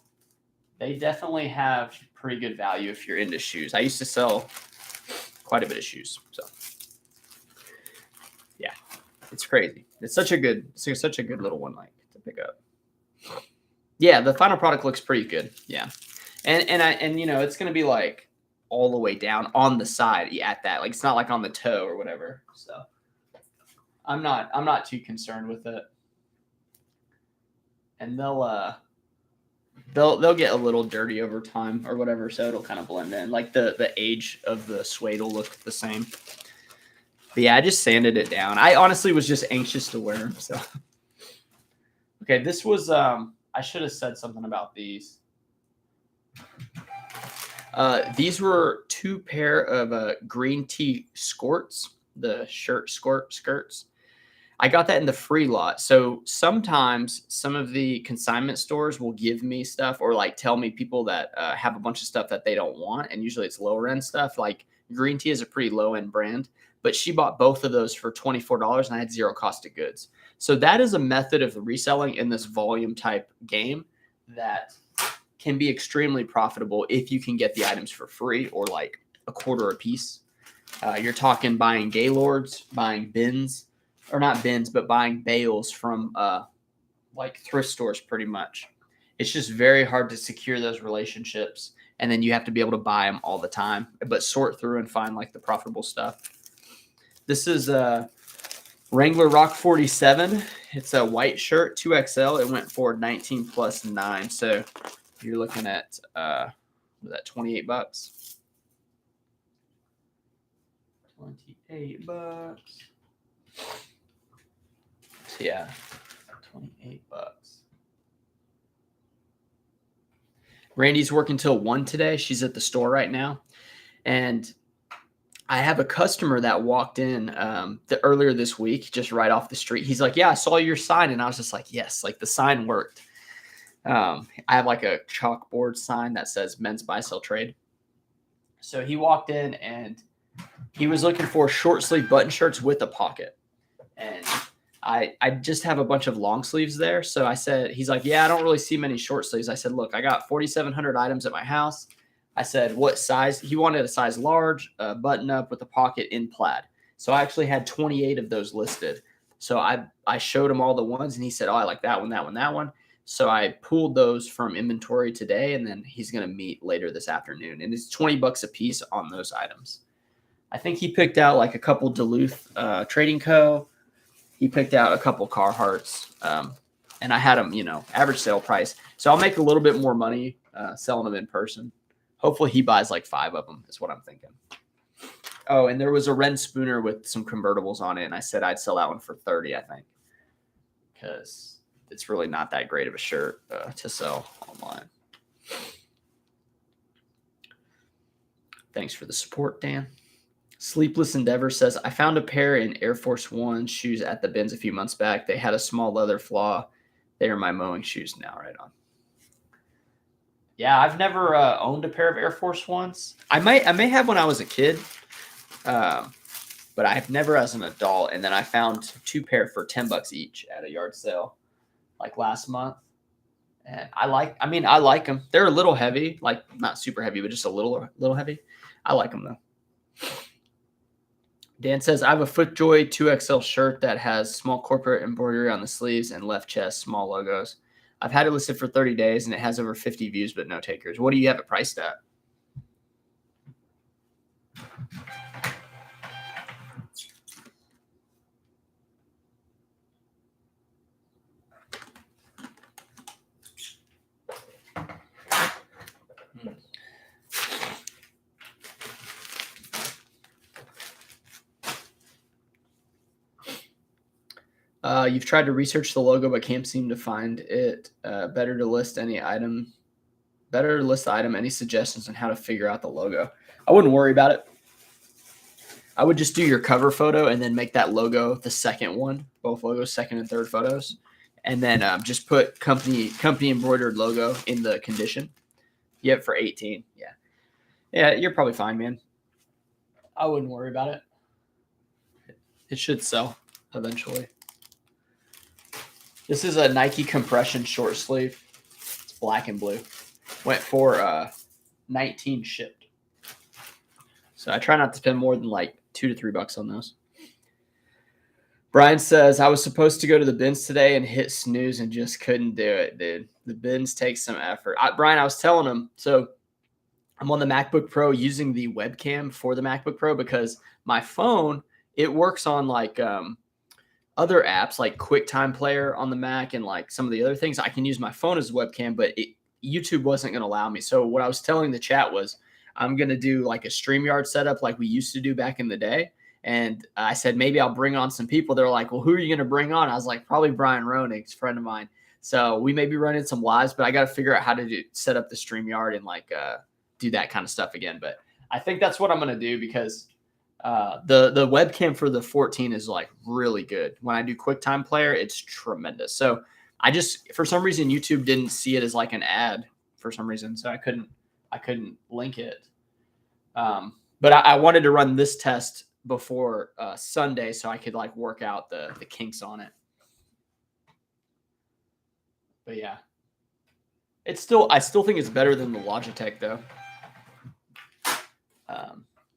they definitely have pretty good value if you're into shoes. I used to sell quite a bit of shoes, so yeah, it's crazy. It's such a good little one, like, to pick up. Yeah, the final product looks pretty good. Yeah, and you know, it's gonna be like all the way down on the side at that. Like, it's not like on the toe or whatever. So I'm not too concerned with it. And they'll get a little dirty over time or whatever, so it'll kind of blend in. Like the age of the suede will look the same. But yeah, I just sanded it down. I honestly was just anxious to wear them. So okay, this was I should have said something about these. These were 2 pair of green tea skirts, the skirts. I got that in the free lot. So sometimes some of the consignment stores will give me stuff or like tell me people that have a bunch of stuff that they don't want. And usually it's lower end stuff. Like green tea is a pretty low end brand, but she bought both of those for $24 and I had 0 cost of goods. So that is a method of reselling in this volume type game that can be extremely profitable if you can get the items for free or like a quarter a piece. You're talking buying Gaylords, buying bins, or not bins, but buying bales from like thrift stores pretty much. It's just very hard to secure those relationships. And then you have to be able to buy them all the time, but sort through and find like the profitable stuff. This is a Wrangler Rock 47. It's a white shirt, 2XL. It went for 19 plus 9. So you're looking at that $28. $28. So yeah, $28. Randy's working till 1 today. She's at the store right now. And I have a customer that walked in earlier this week, just right off the street. He's like, yeah, I saw your sign. And I was just like, yes, like the sign worked. I have like a chalkboard sign that says men's buy sell trade. So he walked in and he was looking for short sleeve button shirts with a pocket. And I just have a bunch of long sleeves there. So I said, he's like, yeah, I don't really see many short sleeves. I said, look, I got 4,700 items at my house. I said, what size? He wanted a size large, button up with a pocket in plaid. So I actually had 28 of those listed. So I showed him all the ones and he said, oh, I like that one, that one, that one. So I pulled those from inventory today and then he's going to meet later this afternoon. And it's $20 a piece on those items. I think he picked out like a couple Duluth Trading Co. He picked out a couple Carhartts, and I had them, you know, average sale price. So I'll make a little bit more money selling them in person. Hopefully he buys like 5 of them is what I'm thinking. Oh, and there was a Ren Spooner with some convertibles on it, and I said I'd sell that one for 30, I think, because it's really not that great of a shirt to sell online. Thanks for the support, Dan. Sleepless Endeavor says, I found a pair in Air Force One shoes at the bins a few months back. They had a small leather flaw. They are my mowing shoes now. Right on. Yeah, I've never owned a pair of Air Force Ones. I may have when I was a kid, but I've never as an adult. And then I found 2 pair for $10 each at a yard sale like last month. And I like them. They're a little heavy, like not super heavy, but just a little heavy. I like them though. Dan says, I have a FootJoy 2XL shirt that has small corporate embroidery on the sleeves and left chest, small logos. I've had it listed for 30 days and it has over 50 views, but no takers. What do you have it priced at? You've tried to research the logo, but can't seem to find it. Better to list the item. Any suggestions on how to figure out the logo? I wouldn't worry about it. I would just do your cover photo and then make that logo the second one, both logos, second and third photos, and then just put company embroidered logo in the condition. You have it for 18. Yeah, you're probably fine, man. I wouldn't worry about it. It should sell eventually. This is a Nike compression short sleeve. It's black and blue. Went for 19 shipped. So I try not to spend more than like $2 to $3 on those. Brian says, I was supposed to go to the bins today and hit snooze and just couldn't do it, dude. The bins take some effort. Brian, I was telling him, so I'm on the MacBook Pro using the webcam for the MacBook Pro because my phone, it works on like other apps like QuickTime Player on the Mac and like some of the other things. I can use my phone as a webcam, but YouTube wasn't going to allow me. So what I was telling the chat was I'm going to do like a StreamYard setup like we used to do back in the day. And I said, maybe I'll bring on some people. They're like, well, who are you going to bring on? I was like, probably Brian Ronig, a friend of mine. So we may be running some lives, but I got to figure out how to set up the StreamYard and like do that kind of stuff again. But I think that's what I'm going to do because the webcam for the 14 is like really good. When I do QuickTime Player, it's tremendous. So I just, for some reason, YouTube didn't see it as like an ad for some reason. So I couldn't link it. But I wanted to run this test before Sunday so I could like work out the kinks on it. But yeah, I still think it's better than the Logitech though.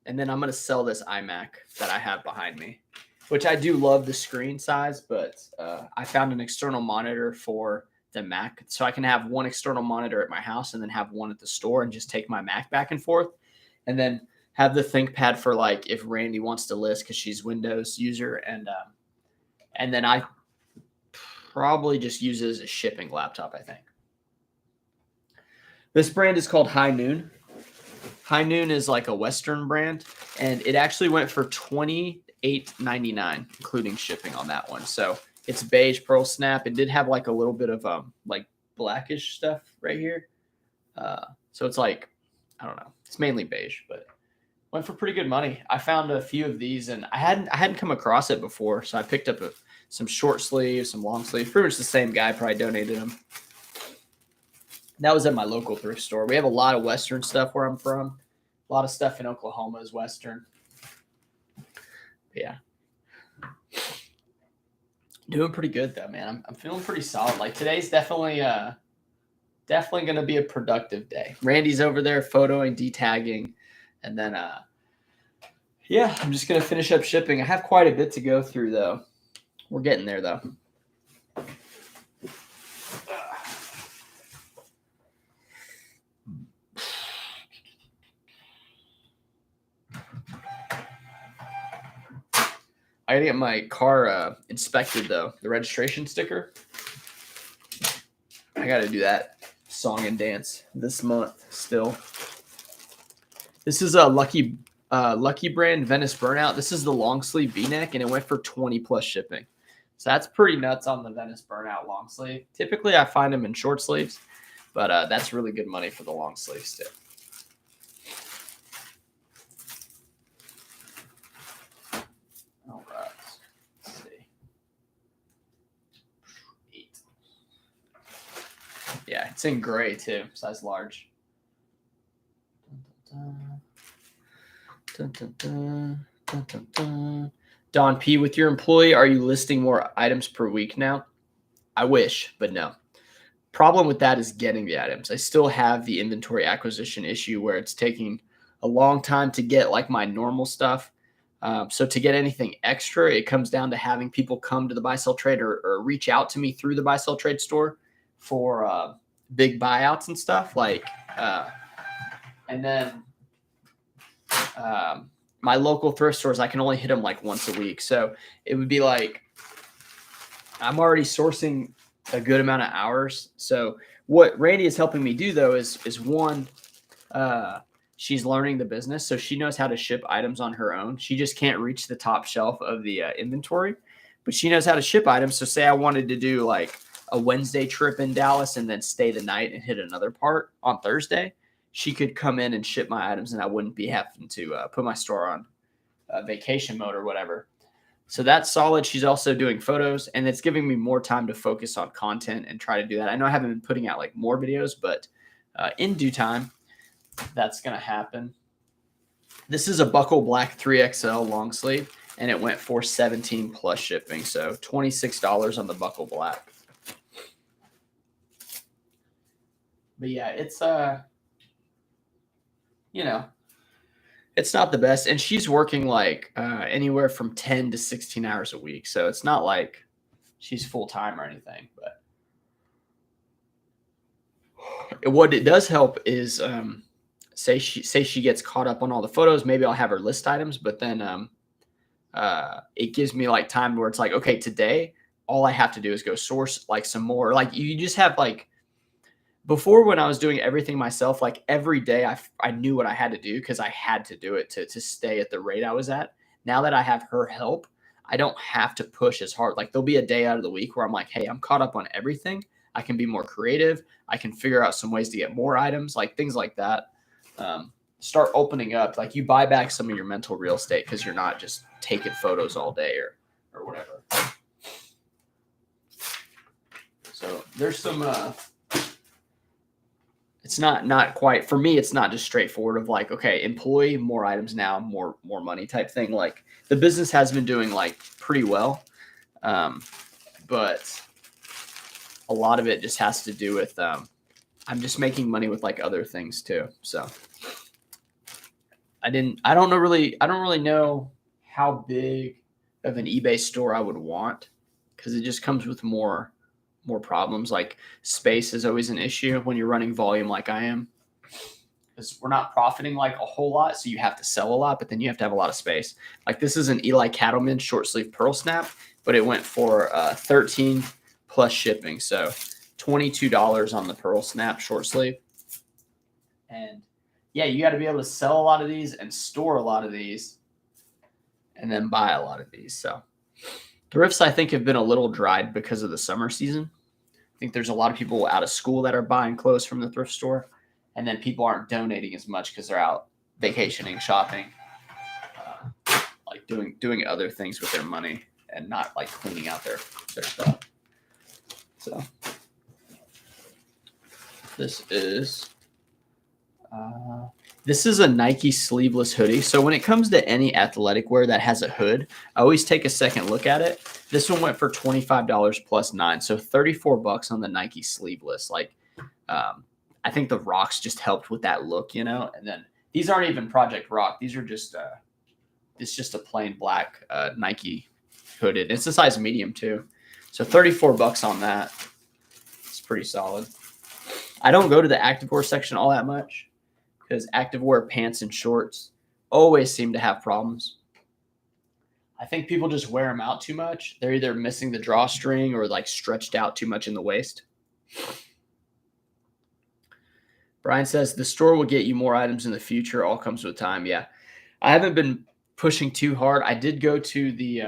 And then I'm going to sell this iMac that I have behind me, which I do love the screen size, but I found an external monitor for the Mac. So I can have one external monitor at my house and then have one at the store and just take my Mac back and forth. And then have the ThinkPad for like if Randy wants to list because she's Windows user. And then I probably just use it as a shipping laptop, I think. This brand is called High Noon. High Noon is like a Western brand, and it actually went for $28.99, including shipping on that one. So it's beige pearl snap. It did have like a little bit of like blackish stuff right here. So it's like, I don't know. It's mainly beige, but went for pretty good money. I found a few of these, and I hadn't come across it before, so I picked up some short sleeves, some long sleeves. Pretty much the same guy probably donated them. That was at my local thrift store. We have a lot of Western stuff where I'm from. A lot of stuff in Oklahoma is Western. But yeah. Doing pretty good though, man. I'm feeling pretty solid. Like today's definitely going to be a productive day. Randy's over there photoing, detagging, and then yeah, I'm just going to finish up shipping. I have quite a bit to go through though. We're getting there though. I gotta get my car inspected though. The registration sticker. I gotta do that song and dance this month still. This is a Lucky brand Venice Burnout. This is the long sleeve V-neck, and it went for 20 plus shipping. So that's pretty nuts on the Venice Burnout long sleeve. Typically, I find them in short sleeves, but that's really good money for the long sleeves too. All right, let's see. 8. Yeah, it's in gray too, size large. Dun, dun, dun, dun, dun, dun. Don P, with your employee, are you listing more items per week now? I wish, but no. Problem with that is getting the items. I still have the inventory acquisition issue where it's taking a long time to get like my normal stuff. So to get anything extra, it comes down to having people come to the buy sell trade or reach out to me through the buy sell trade store for big buyouts and stuff like, and then my local thrift stores, I can only hit them like once a week. So it would be like, I'm already sourcing a good amount of hours. So what Randy is helping me do though is one, she's learning the business. So she knows how to ship items on her own. She just can't reach the top shelf of the inventory, but she knows how to ship items. So say I wanted to do like a Wednesday trip in Dallas and then stay the night and hit another part on Thursday, she could come in and ship my items and I wouldn't be having to put my store on vacation mode or whatever. So that's solid. She's also doing photos, and it's giving me more time to focus on content and try to do that. I know I haven't been putting out like more videos, but in due time, that's going to happen. This is a Buckle Black 3XL long sleeve, and it went for 17 plus shipping. So $26 on the buckle black. But yeah, it's you know, it's not the best, and she's working like anywhere from 10 to 16 hours a week. So it's not like she's full time or anything. But what it does help is say she gets caught up on all the photos. Maybe I'll have her list items, but then it gives me like time where it's like, okay, today all I have to do is go source like some more. Like you just have like before when I was doing everything myself, like every day I knew what I had to do because I had to do it to stay at the rate I was at. Now that I have her help, I don't have to push as hard. Like there'll be a day out of the week where I'm like, hey, I'm caught up on everything. I can be more creative. I can figure out some ways to get more items, like things like that. Start opening up. Like you buy back some of your mental real estate because you're not just taking photos all day or whatever. So there's some it's not quite for me. It's not just straightforward of like, okay, employ more items now, more money type thing. Like the business has been doing like pretty well, but a lot of it just has to do with I'm just making money with like other things too. So I don't really know how big of an eBay store I would want because it just comes with more problems. Like space is always an issue when you're running volume like I am, because we're not profiting like a whole lot, so you have to sell a lot, but then you have to have a lot of space. Like this is an Eli Cattleman short sleeve pearl snap, but it went for 13 plus shipping, so $22 on the pearl snap short sleeve. And yeah, you got to be able to sell a lot of these and store a lot of these and then buy a lot of these. So thrifts, I think, have been a little dried because of the summer season. I think there's a lot of people out of school that are buying clothes from the thrift store, and then people aren't donating as much because they're out vacationing, shopping, like doing other things with their money and not like cleaning out their stuff. So this is a Nike sleeveless hoodie. So when it comes to any athletic wear that has a hood, I always take a second look at it. This one went for $25 plus $9, so $34 on the Nike sleeveless. Like, I think the rocks just helped with that look, you know. And then these aren't even Project Rock; these are just it's just a plain black Nike hooded. It's a size medium too, so $34 on that. It's pretty solid. I don't go to the activewear section all that much because activewear pants and shorts always seem to have problems. I think people just wear them out too much. They're either missing the drawstring or like stretched out too much in the waist. Brian says the store will get you more items in the future. All comes with time. Yeah, I haven't been pushing too hard. I did go to the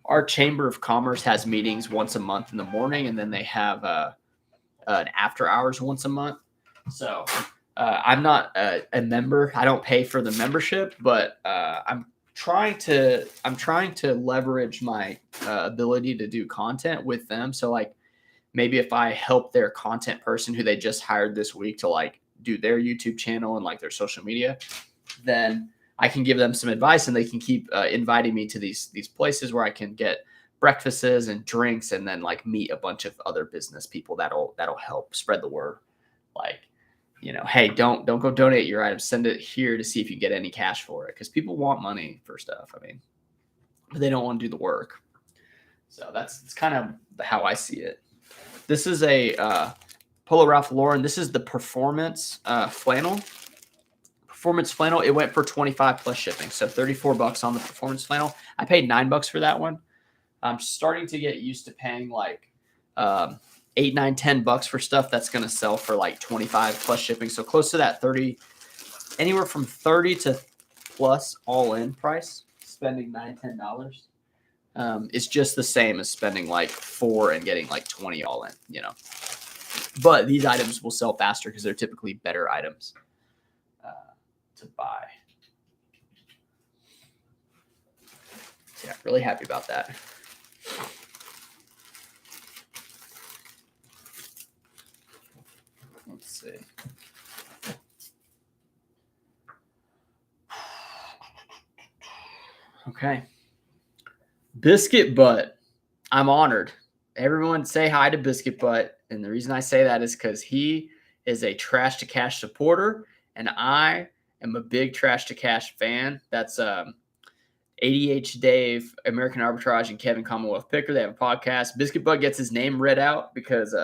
our Chamber of Commerce has meetings once a month in the morning, and then they have an after hours once a month. So I'm not a member. I don't pay for the membership, but I'm trying to leverage my ability to do content with them. So like maybe if I help their content person who they just hired this week to like do their YouTube channel and like their social media, then I can give them some advice and they can keep inviting me to these places where I can get breakfasts and drinks and then like meet a bunch of other business people that'll help spread the word. Like, you know, hey, don't go donate your items. Send it here to see if you get any cash for it. Because people want money for stuff. I mean, but they don't want to do the work. So that's kind of how I see it. This is a Polo Ralph Lauren. This is the performance flannel. Performance flannel. It went for 25 plus shipping. So $34 on the performance flannel. I paid $9 for that one. I'm starting to get used to paying like $8, $9, $10 for stuff that's going to sell for like 25 plus shipping. So close to that 30, anywhere from 30 to plus all in price, spending $9, $10. It's just the same as spending like 4 and getting like 20 all in, you know. But these items will sell faster because they're typically better items to buy. Yeah, really happy about that. Let's see. Okay. Biscuit Butt. I'm honored. Everyone say hi to Biscuit Butt. And the reason I say that is because he is a Trash to Cash supporter, and I am a big Trash to Cash fan. That's ADH Dave, American Arbitrage, and Kevin Commonwealth Picker. They have a podcast. Biscuit Butt gets his name read out because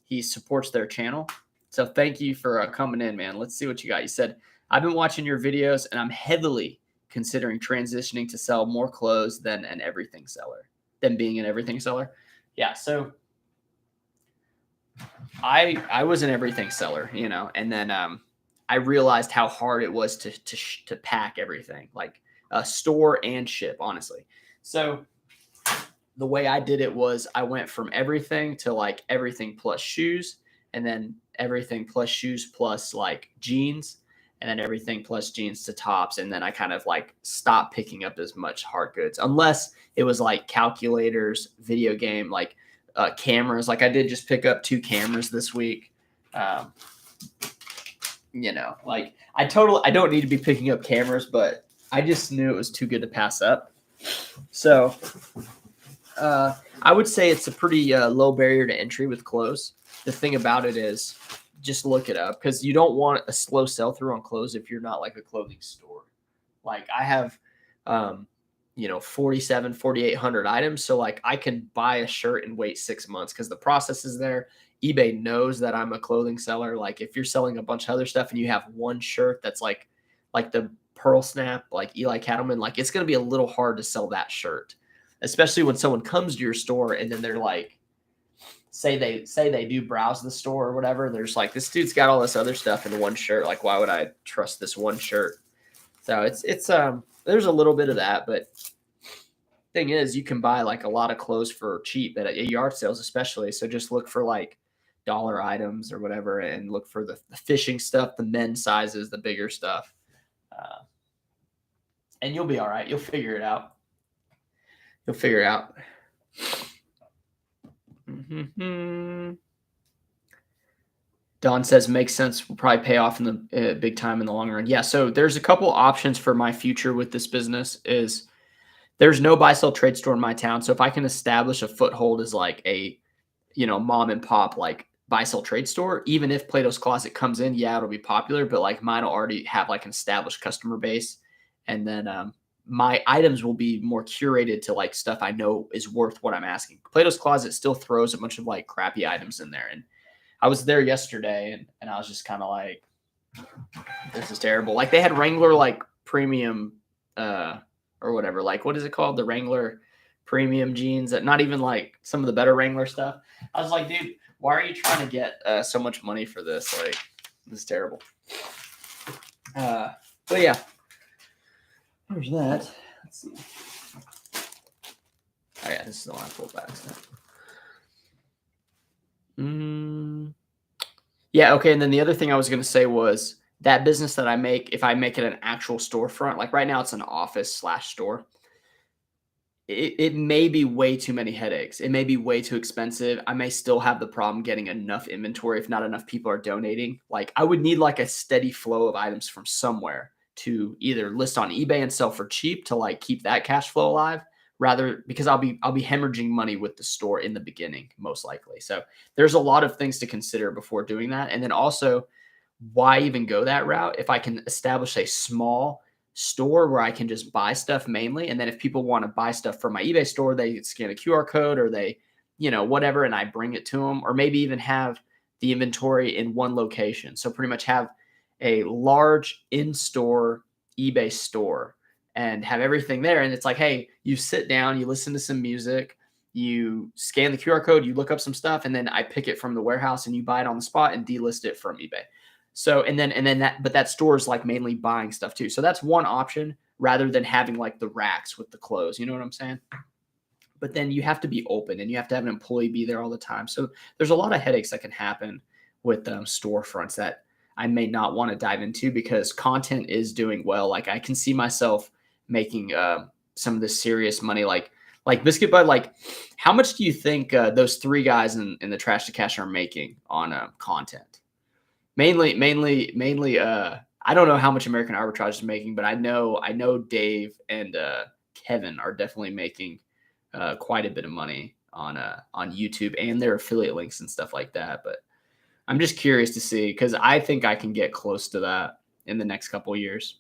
he supports their channel. So thank you for coming in, man. Let's see what you got. You said, I've been watching your videos, and I'm heavily considering transitioning to sell more clothes than an everything seller, than being an everything seller. Yeah, so I was an everything seller, and then I realized how hard it was to pack everything, like store and ship, honestly. So the way I did it was I went from everything to like everything plus shoes, and then everything plus shoes plus like jeans, and then everything plus jeans to tops. And then I kind of like stopped picking up as much hard goods unless it was like calculators, video game, like cameras. Like I did just pick up 2 cameras this week. Like I don't need to be picking up cameras, but I just knew it was too good to pass up. So I would say it's a pretty low barrier to entry with clothes. The thing about it is just look it up, because you don't want a slow sell through on clothes if you're not like a clothing store. Like I have, 4,800 items. So like I can buy a shirt and wait 6 months because the process is there. eBay knows that I'm a clothing seller. Like if you're selling a bunch of other stuff and you have one shirt that's like the Pearl Snap, like Eli Cattleman, like it's going to be a little hard to sell that shirt, especially when someone comes to your store and then they're like, say they do browse the store or whatever. There's like, this dude's got all this other stuff in one shirt. Like, why would I trust this one shirt? So it's there's a little bit of that, but thing is, you can buy like a lot of clothes for cheap at yard sales, especially. So just look for like dollar items or whatever, and look for the fishing stuff, the men's sizes, the bigger stuff, and you'll be all right. You'll figure it out. You'll figure it out. Don says makes sense. Will probably pay off in the big time in the long run. Yeah. So there's a couple options for my future with this business. Is there's no buy sell trade store in my town. So if I can establish a foothold as like a mom and pop like buy sell trade store, even if Plato's Closet comes in, yeah, it'll be popular. But like mine will already have like an established customer base, and then my items will be more curated to like stuff I know is worth what I'm asking. Plato's Closet still throws a bunch of like crappy items in there. And I was there yesterday and I was just kind of like, this is terrible. Like they had Wrangler like premium or whatever. Like, what is it called? The Wrangler premium jeans, that not even like some of the better Wrangler stuff. I was like, dude, why are you trying to get so much money for this? Like, this is terrible. But yeah. There's that. Let's see. Oh yeah, this is the one I pulled back. Yeah, okay. And then the other thing I was going to say was that business that I make, if I make it an actual storefront, like right now it's an office / store, it may be way too many headaches. It may be way too expensive. I may still have the problem getting enough inventory if not enough people are donating. Like I would need like a steady flow of items from somewhere to either list on eBay and sell for cheap to like keep that cash flow alive, rather, because I'll be hemorrhaging money with the store in the beginning, most likely. So there's a lot of things to consider before doing that. And then also, why even go that route if I can establish a small store where I can just buy stuff mainly, and then if people want to buy stuff from my eBay store, they scan a QR code or they, whatever, and I bring it to them, or maybe even have the inventory in one location. So pretty much have a large in-store eBay store and have everything there. And it's like, hey, you sit down, you listen to some music, you scan the QR code, you look up some stuff, and then I pick it from the warehouse and you buy it on the spot and delist it from eBay. So, and then that store is like mainly buying stuff too. So that's one option rather than having like the racks with the clothes. You know what I'm saying? But then you have to be open and you have to have an employee be there all the time. So there's a lot of headaches that can happen with storefronts that I may not want to dive into because content is doing well. Like I can see myself making some of this serious money, like Biscuit Bud. Like, how much do you think those 3 guys in the Trash to Cash are making on content? Mainly. I don't know how much American Arbitrage is making, but I know Dave and Kevin are definitely making quite a bit of money on YouTube and their affiliate links and stuff like that. But I'm just curious to see, because I think I can get close to that in the next couple of years.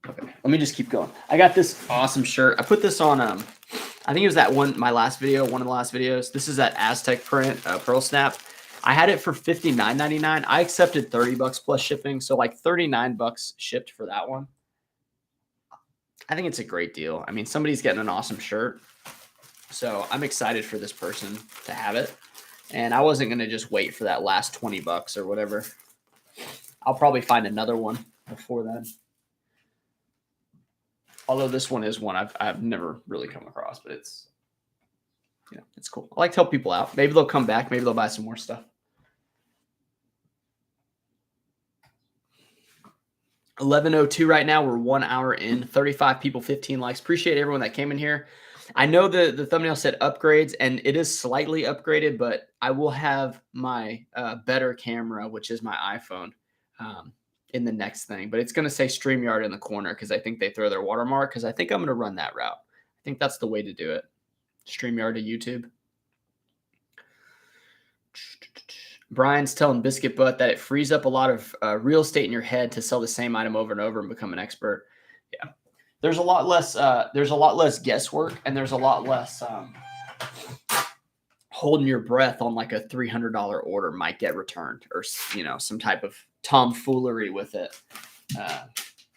Okay, let me just keep going. I got this awesome shirt. I put this on, I think it was that one, one of the last videos. This is that Aztec print, Pearl Snap. I had it for $59.99. I accepted $30 plus shipping. So like $39 shipped for that one. I think it's a great deal. I mean, somebody's getting an awesome shirt. So I'm excited for this person to have it. And I wasn't going to just wait for that last $20 or whatever. I'll probably find another one before then. Although this one is one I've never really come across, but it's, you know, it's cool. I like to help people out. Maybe they'll come back. Maybe they'll buy some more stuff. 11:02 right now. We're 1 hour in, 35 people, 15 likes. Appreciate everyone that came in here. I know the thumbnail said upgrades, and it is slightly upgraded, but I will have my better camera, which is my iPhone, in the next thing. But it's going to say StreamYard in the corner because I think they throw their watermark, because I think I'm going to run that route. I think that's the way to do it. StreamYard to YouTube. Brian's telling Biscuit Butt that it frees up a lot of real estate in your head to sell the same item over and over and become an expert. Yeah, there's a lot less guesswork, and there's a lot less holding your breath on like a $300 order might get returned, or, you know, some type of tomfoolery with it.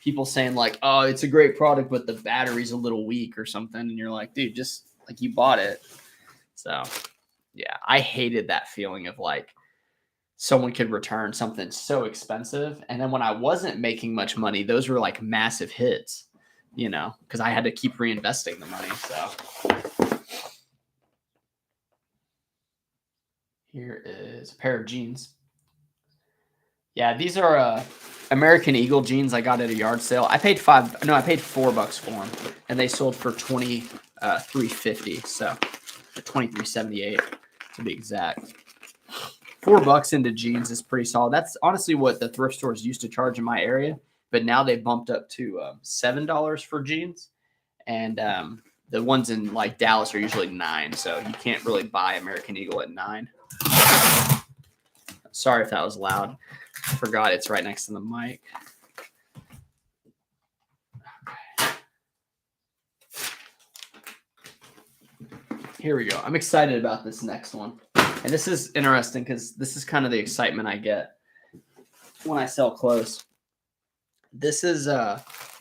People saying like, oh, it's a great product, but the battery's a little weak or something. And you're like, dude, just like, you bought it. So yeah, I hated that feeling of like someone could return something so expensive. And then when I wasn't making much money, those were like massive hits, you know, because I had to keep reinvesting the money. So here is a pair of jeans. Yeah, these are American Eagle jeans I got at a yard sale. I paid $4 for them, and they sold for $23.50. So $23.78 to be exact. $4 into jeans is pretty solid. That's honestly what the thrift stores used to charge in my area, but now they bumped up to $7 for jeans, and the ones in like Dallas are usually $9. So you can't really buy American Eagle at $9. Sorry if that was loud. I forgot it's right next to the mic. Okay. Here we go. I'm excited about this next one. And this is interesting because this is kind of the excitement I get when I sell clothes. This is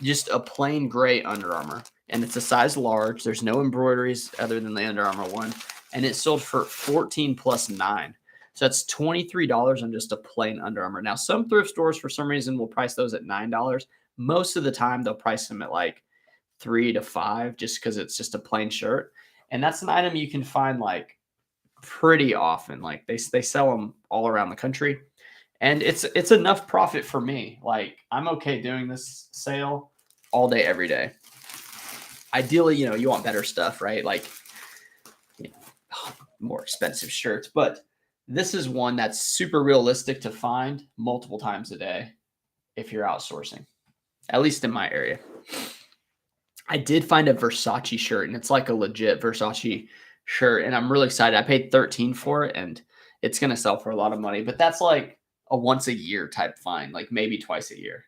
just a plain gray Under Armour, and it's a size large. There's no embroideries other than the Under Armour one, and it sold for $14 plus $9. So that's $23 on just a plain Under Armour. Now, some thrift stores, for some reason, will price those at $9. Most of the time, they'll price them at like $3 to $5 just because it's just a plain shirt. And that's an item you can find like pretty often. Like they sell them all around the country. And it's enough profit for me. Like, I'm okay doing this sale all day, every day. Ideally, you know, you want better stuff, right? Like, you know, more expensive shirts. But this is one that's super realistic to find multiple times a day if you're outsourcing, at least in my area. I did find a Versace shirt, and it's like a legit Versace shirt, and I'm really excited. I paid $13 for it, and it's going to sell for a lot of money, but that's like a once a year type find, like maybe twice a year.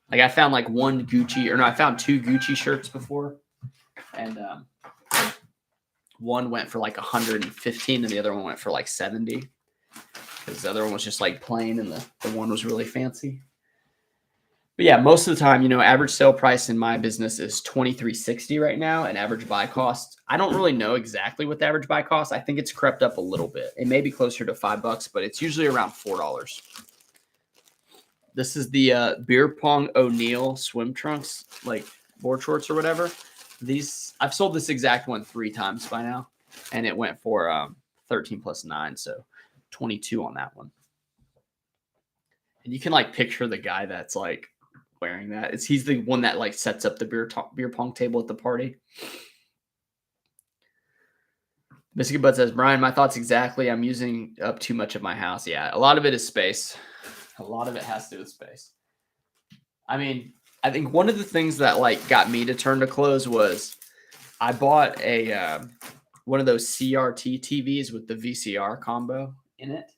Like I found like I found 2 Gucci shirts before, and one went for like 115 and the other one went for like 70. Because the other one was just like plain, and the one was really fancy. But yeah, most of the time, you know, average sale price in my business is $23.60 right now, and average buy cost, I don't really know exactly what the average buy cost. I think it's crept up a little bit. It may be closer to $5, but it's usually around $4. This is the Beer Pong O'Neill swim trunks, like board shorts or whatever. These, I've sold this exact one 3 times by now, and it went for 13 plus 9, so 22 on that one. And you can like picture the guy that's like wearing that. He's the one that like sets up the beer pong table at the party. Biscuit Butt says, Brian, my thoughts exactly. I'm using up too much of my house. Yeah, a lot of it is space. A lot of it has to do with space. I mean, I think one of the things that like got me to turn to clothes was I bought a one of those CRT TVs with the VCR combo in it,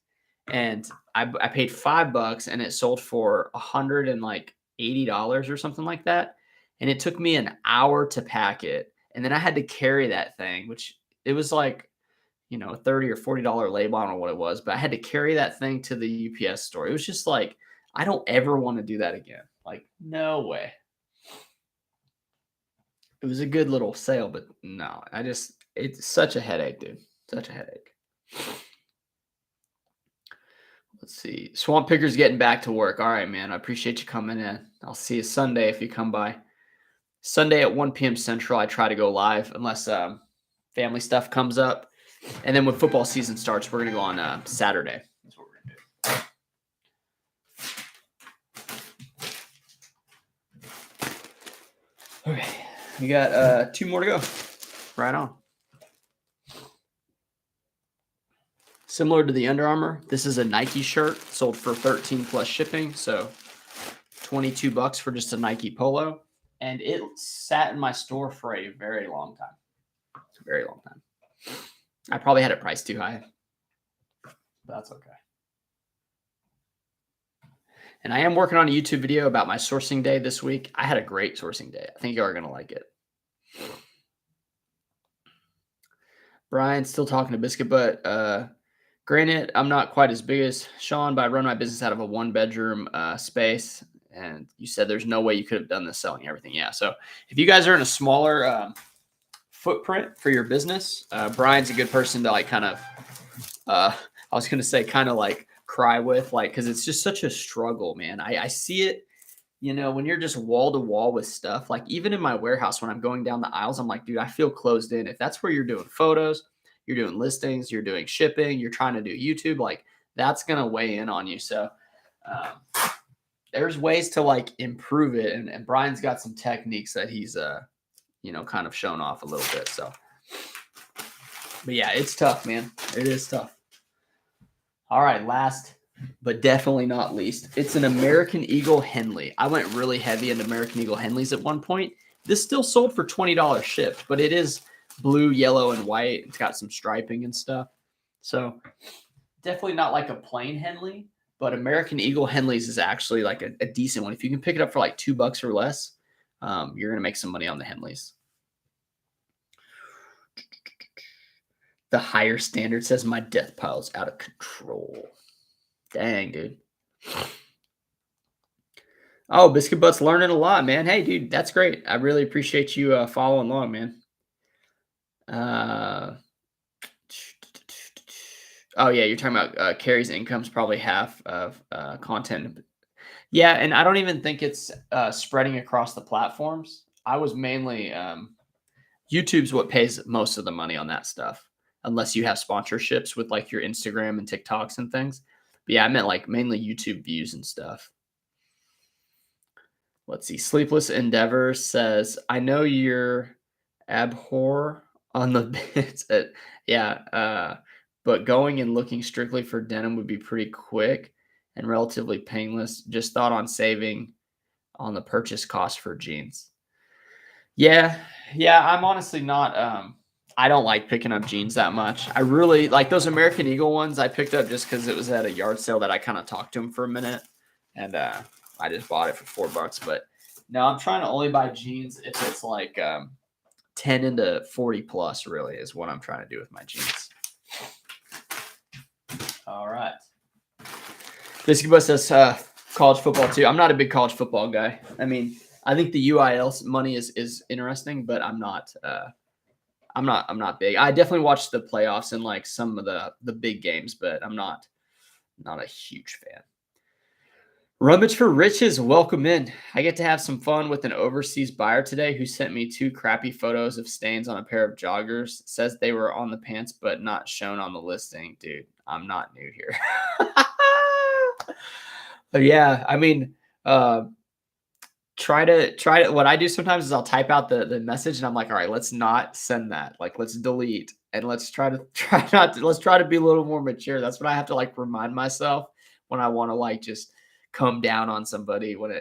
and I paid $5 and it sold for $180 or something like that. And it took me an hour to pack it, and then I had to carry that thing, which it was like a $30 or $40 label. I don't know what it was, but I had to carry that thing to the UPS store. It was just like I don't ever want to do that again. Like no way. It was a good little sale, but no, it's such a headache, dude. Such a headache. Let's see. Swamp Picker's getting back to work. All right, man. I appreciate you coming in. I'll see you Sunday if you come by. Sunday at 1 p.m. Central, I try to go live unless family stuff comes up. And then when football season starts, we're going to go on Saturday. That's what we're going to do. Okay. We got 2 more to go. Right on. Similar to the Under Armour, this is a Nike shirt sold for 13 plus shipping, so $22 for just a Nike polo, and it sat in my store for a very long time. It's a very long time. I probably had it priced too high, but that's okay. And I am working on a YouTube video about my sourcing day this week. I had a great sourcing day. I think you are going to like it. Brian's still talking to Biscuit, but granted, I'm not quite as big as Sean, but I run my business out of a 1-bedroom space. And you said there's no way you could have done this selling everything. Yeah. So if you guys are in a smaller footprint for your business, Brian's a good person to like kind of, I was going to say kind of like cry with, like, because it's just such a struggle, man. I see it, when you're just wall to wall with stuff, like even in my warehouse, when I'm going down the aisles, I'm like, dude, I feel closed in. If that's where you're doing photos, you're doing listings, you're doing shipping, you're trying to do YouTube, like that's going to weigh in on you. So there's ways to like improve it. And Brian's got some techniques that he's, kind of shown off a little bit. So, but yeah, it's tough, man. It is tough. All right. Last, but definitely not least, it's an American Eagle Henley. I went really heavy into American Eagle Henleys at one point. This still sold for $20 shipped, but it is blue, yellow, and white. It's got some striping and stuff. So definitely not like a plain Henley, but American Eagle Henleys is actually like a decent one. If you can pick it up for like $2 or less, you're going to make some money on the Henleys. The higher standard says my death pile's out of control. Dang, dude. Oh, Biscuit Butt's learning a lot, man. Hey, dude, that's great. I really appreciate you following along, man. Oh, yeah, you're talking about Carrie's income's probably half of content. Yeah, and I don't even think it's spreading across the platforms. I was mainly YouTube's what pays most of the money on that stuff, unless you have sponsorships with like your Instagram and TikToks and things. But yeah, I meant like mainly YouTube views and stuff. Let's see. Sleepless Endeavor says, I know you're abhor on the bits. But going and looking strictly for denim would be pretty quick and relatively painless. Just thought on saving on the purchase cost for jeans. Yeah, I'm honestly not. I don't like picking up jeans that much. I really like those American Eagle ones I picked up just because it was at a yard sale that I kind of talked to him for a minute. And I just bought it for $4. But no, I'm trying to only buy jeans if it's like 10 into 40 plus, really, is what I'm trying to do with my jeans. All right. Biscuit Bus says college football too. I'm not a big college football guy. I mean, I think the UIL money is interesting, but I'm not big. I definitely watch the playoffs and like some of the big games, but I'm not a huge fan. Rummage for Riches, welcome in. I get to have some fun with an overseas buyer today who sent me 2 crappy photos of stains on a pair of joggers. Says they were on the pants, but not shown on the listing. Dude, I'm not new here. But yeah, I mean, try to. What I do sometimes is I'll type out the message and I'm like, all right, let's not send that. Like, let's delete and let's try to be a little more mature. That's what I have to like remind myself when I want to like just come down on somebody when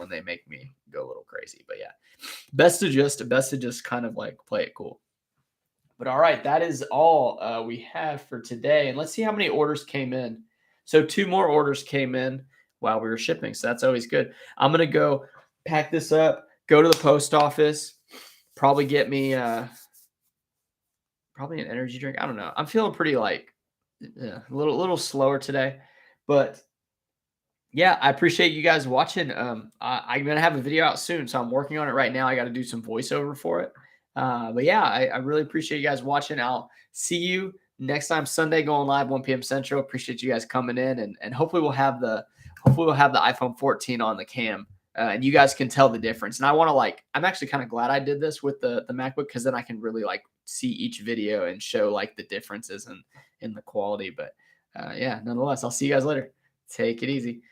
they make me go crazy. But yeah, best to just kind of like play it cool. But all right, that is all we have for today. And let's see how many orders came in. So 2 more orders came in while we were shipping. So that's always good. I'm going to go pack this up, go to the post office, probably get me probably an energy drink. I don't know. I'm feeling pretty like a little slower today, but yeah, I appreciate you guys watching. I'm gonna have a video out soon, so I'm working on it right now. I got to do some voiceover for it. But yeah, I really appreciate you guys watching. I'll see you next time Sunday going live 1 p.m. Central. Appreciate you guys coming in, and hopefully we'll have the iPhone 14 on the cam, and you guys can tell the difference. And I want to I'm actually kind of glad I did this with the MacBook because then I can really like see each video and show like the differences in the quality. But yeah, nonetheless, I'll see you guys later. Take it easy.